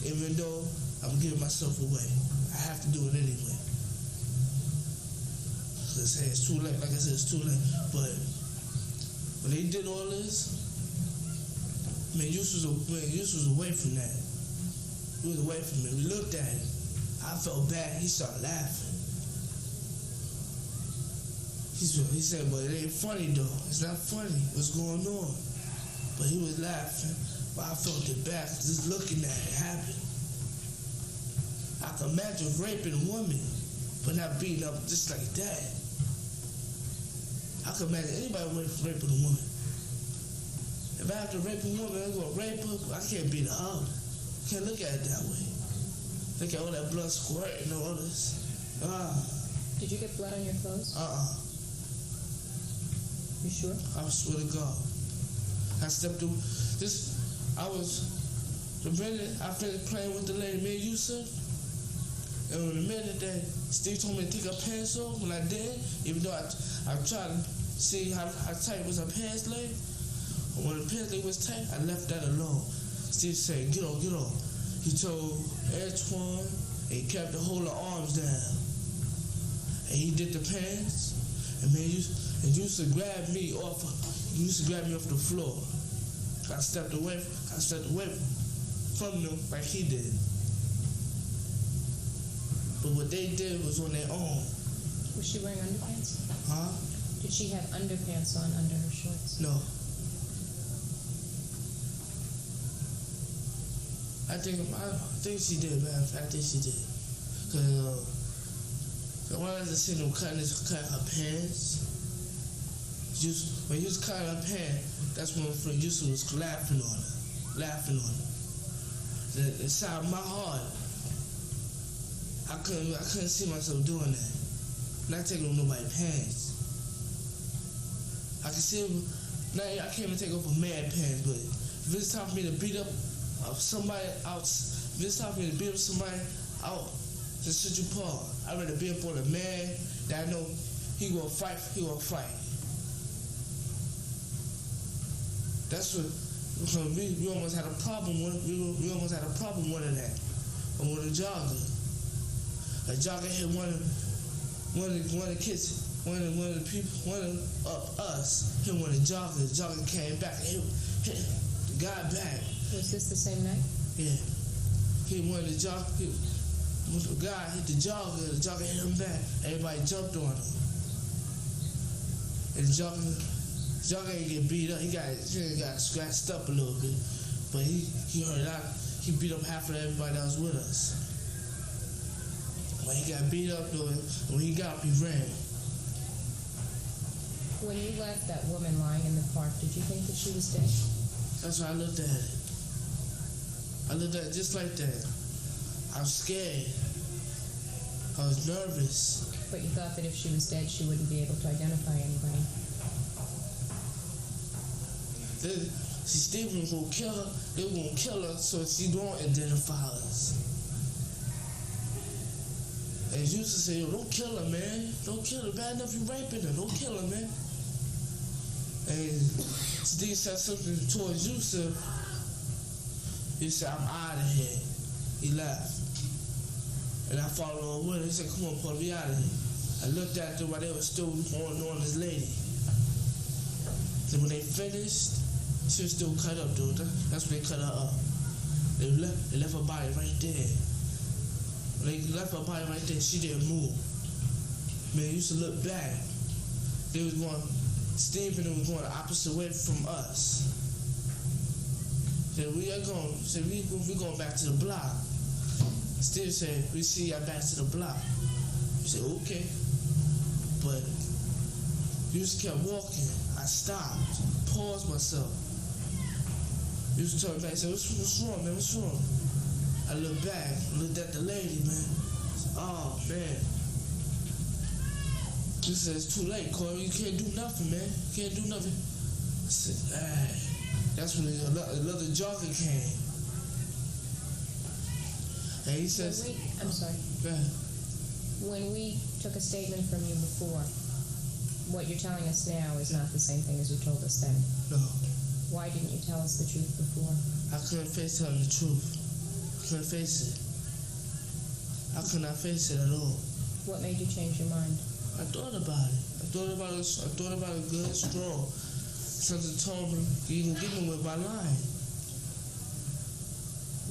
Even though I'm giving myself away, I have to do it anyway. Cause hey, it's too late. Like I said, it's too late. But when they did all this, man, Yusuf was away from that. He was away from it. We looked at it. I felt bad. He started laughing. He said, but it ain't funny though. It's not funny what's going on. But he was laughing. But I felt it bad just looking at it happen. I can imagine raping a woman, but not beating up just like that. I can imagine anybody raping a woman. If I have to rape a woman, I'm going to rape her. I can't beat her up. Can't look at it that way. Look at all that blood squirting and all this. Did you get blood on your clothes? You sure? I swear to God. I stepped through this. The minute I finished playing with the lady, me and Yusuf, and the minute that Steve told me to take her pants off, when I did, even though I tried to see how tight was her pants leg, when the pants leg was tight, I left that alone. Steve said, get on. He told Antoine, and he kept the whole arms down. And he did the pants, and man, Yusuf grabbed me off the floor. I stepped away from them like he did. But what they did was on their own. Was she wearing underpants? Huh? Did she have underpants on under her shorts? No. I think she did, man. I think she did. Cause when I just seen them cutting her pants, when he was cutting her pants, that's when Yusuf was laughing on her. Inside my heart, I couldn't see myself doing that. Not taking off nobody's pants. I can see him. Now I can't even take off a man pants, but if it's time for me to beat up somebody out, if it's time for me to beat up somebody out to Central Park, I'd rather beat up on a man that I know he gonna fight. That's what we almost had a problem with. We almost had a problem with that. And with a jogger hit one of the kids, one of us hit one of the joggers. The jogger came back and hit the guy back. Was this the same night? Yeah. Hit one of the joggers. The guy hit the jogger hit him back. Everybody jumped on him. And the jogger ain't get beat up. He got scratched up a little bit. But he hurt out. He beat up half of everybody that was with us. When he got beat up though, when he got up, he ran. When you left that woman lying in the park, did you think that she was dead? That's why I looked at it. I looked at it just like that. I was scared. I was nervous. But you thought that if she was dead, she wouldn't be able to identify anybody. See, Stephen was gonna kill her. They were gonna kill her so she don't identify us. And he used to say, yo, don't kill her, man. Don't kill her. Bad enough you raping her. Don't kill her, man. And Steve said something towards Yusuf. He said, I'm out of here. He left. And I followed him with him. He said, come on, Paul, we out of here. I looked at them while they were still on this lady. Then when they finished, she was still cut up, dude. That's when they cut her up. They left her body right there. When they left her body right there, she didn't move. Man, used to look back. They was going, Stephen was going the opposite way from us. Said, we going back to the block. Steve said, we see y'all back to the block. We said, okay. But you just kept walking. I stopped, paused myself. You just turned back and said, what's wrong, man? What's wrong? I looked back, looked at the lady, man. I said, oh, man. You said, it's too late, Korey. You can't do nothing, man. You can't do nothing. I said, hey. That's when another jogger came. And he says, I'm sorry. go ahead. When we took a statement from you before, what you're telling us now is not the same thing as you told us then. No. Why didn't you tell us the truth before? I couldn't face telling the truth. I couldn't face it. I could not face it at all. What made you change your mind? I thought about it. I thought about it good, strong. Something told me you can get me with my line.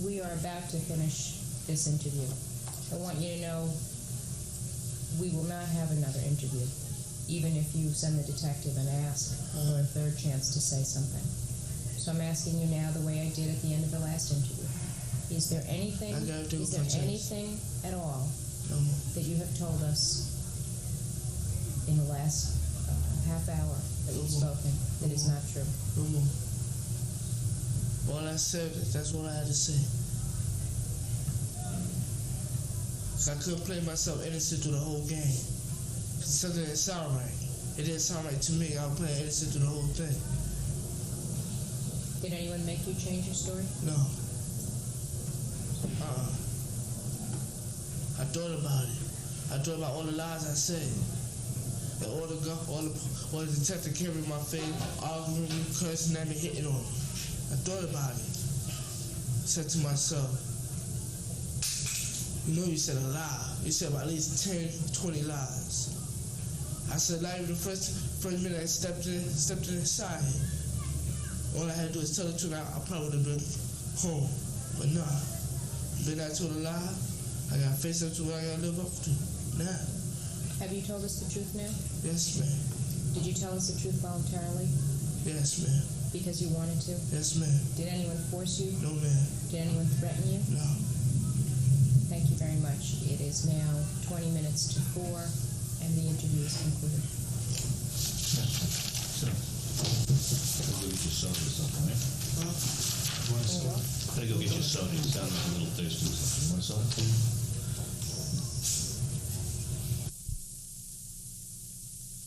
We are about to finish this interview. I want you to know we will not have another interview, even if you send the detective and ask for a third chance to say something. So I'm asking you now the way I did at the end of the last interview. Is there anything at all that you have told us in the last half hour that you've spoken that is not true? No more. All I said, that's what I had to say. I couldn't play myself innocent through the whole game. Something didn't sound right. It didn't sound right to me. I was playing innocent through the whole thing. Did anyone make you change your story? No. I thought about it. I thought about all the lies I said. And all the detective came in my face, arguing with me, cursing at me, hitting on me. I thought about it. I said to myself, you know you said a lie. You said about at least 10, 20 lies. I said not even the first minute I stepped inside. All I had to do is tell the truth. I probably would have been home. But nah. Then I told a lie. I got to face up to what I got to live up to. Nah. Have you told us the truth now? Yes, ma'am. Did you tell us the truth voluntarily? Yes, ma'am. Because you wanted to? Yes, ma'am. Did anyone force you? No, ma'am. Did anyone threaten you? No. Thank you very much. It is now 20 minutes to 4, and the interview is concluded. Go get your soda or something, right? Huh? Gotta go get your soda. You sound like a little thirsty or something. You want soda?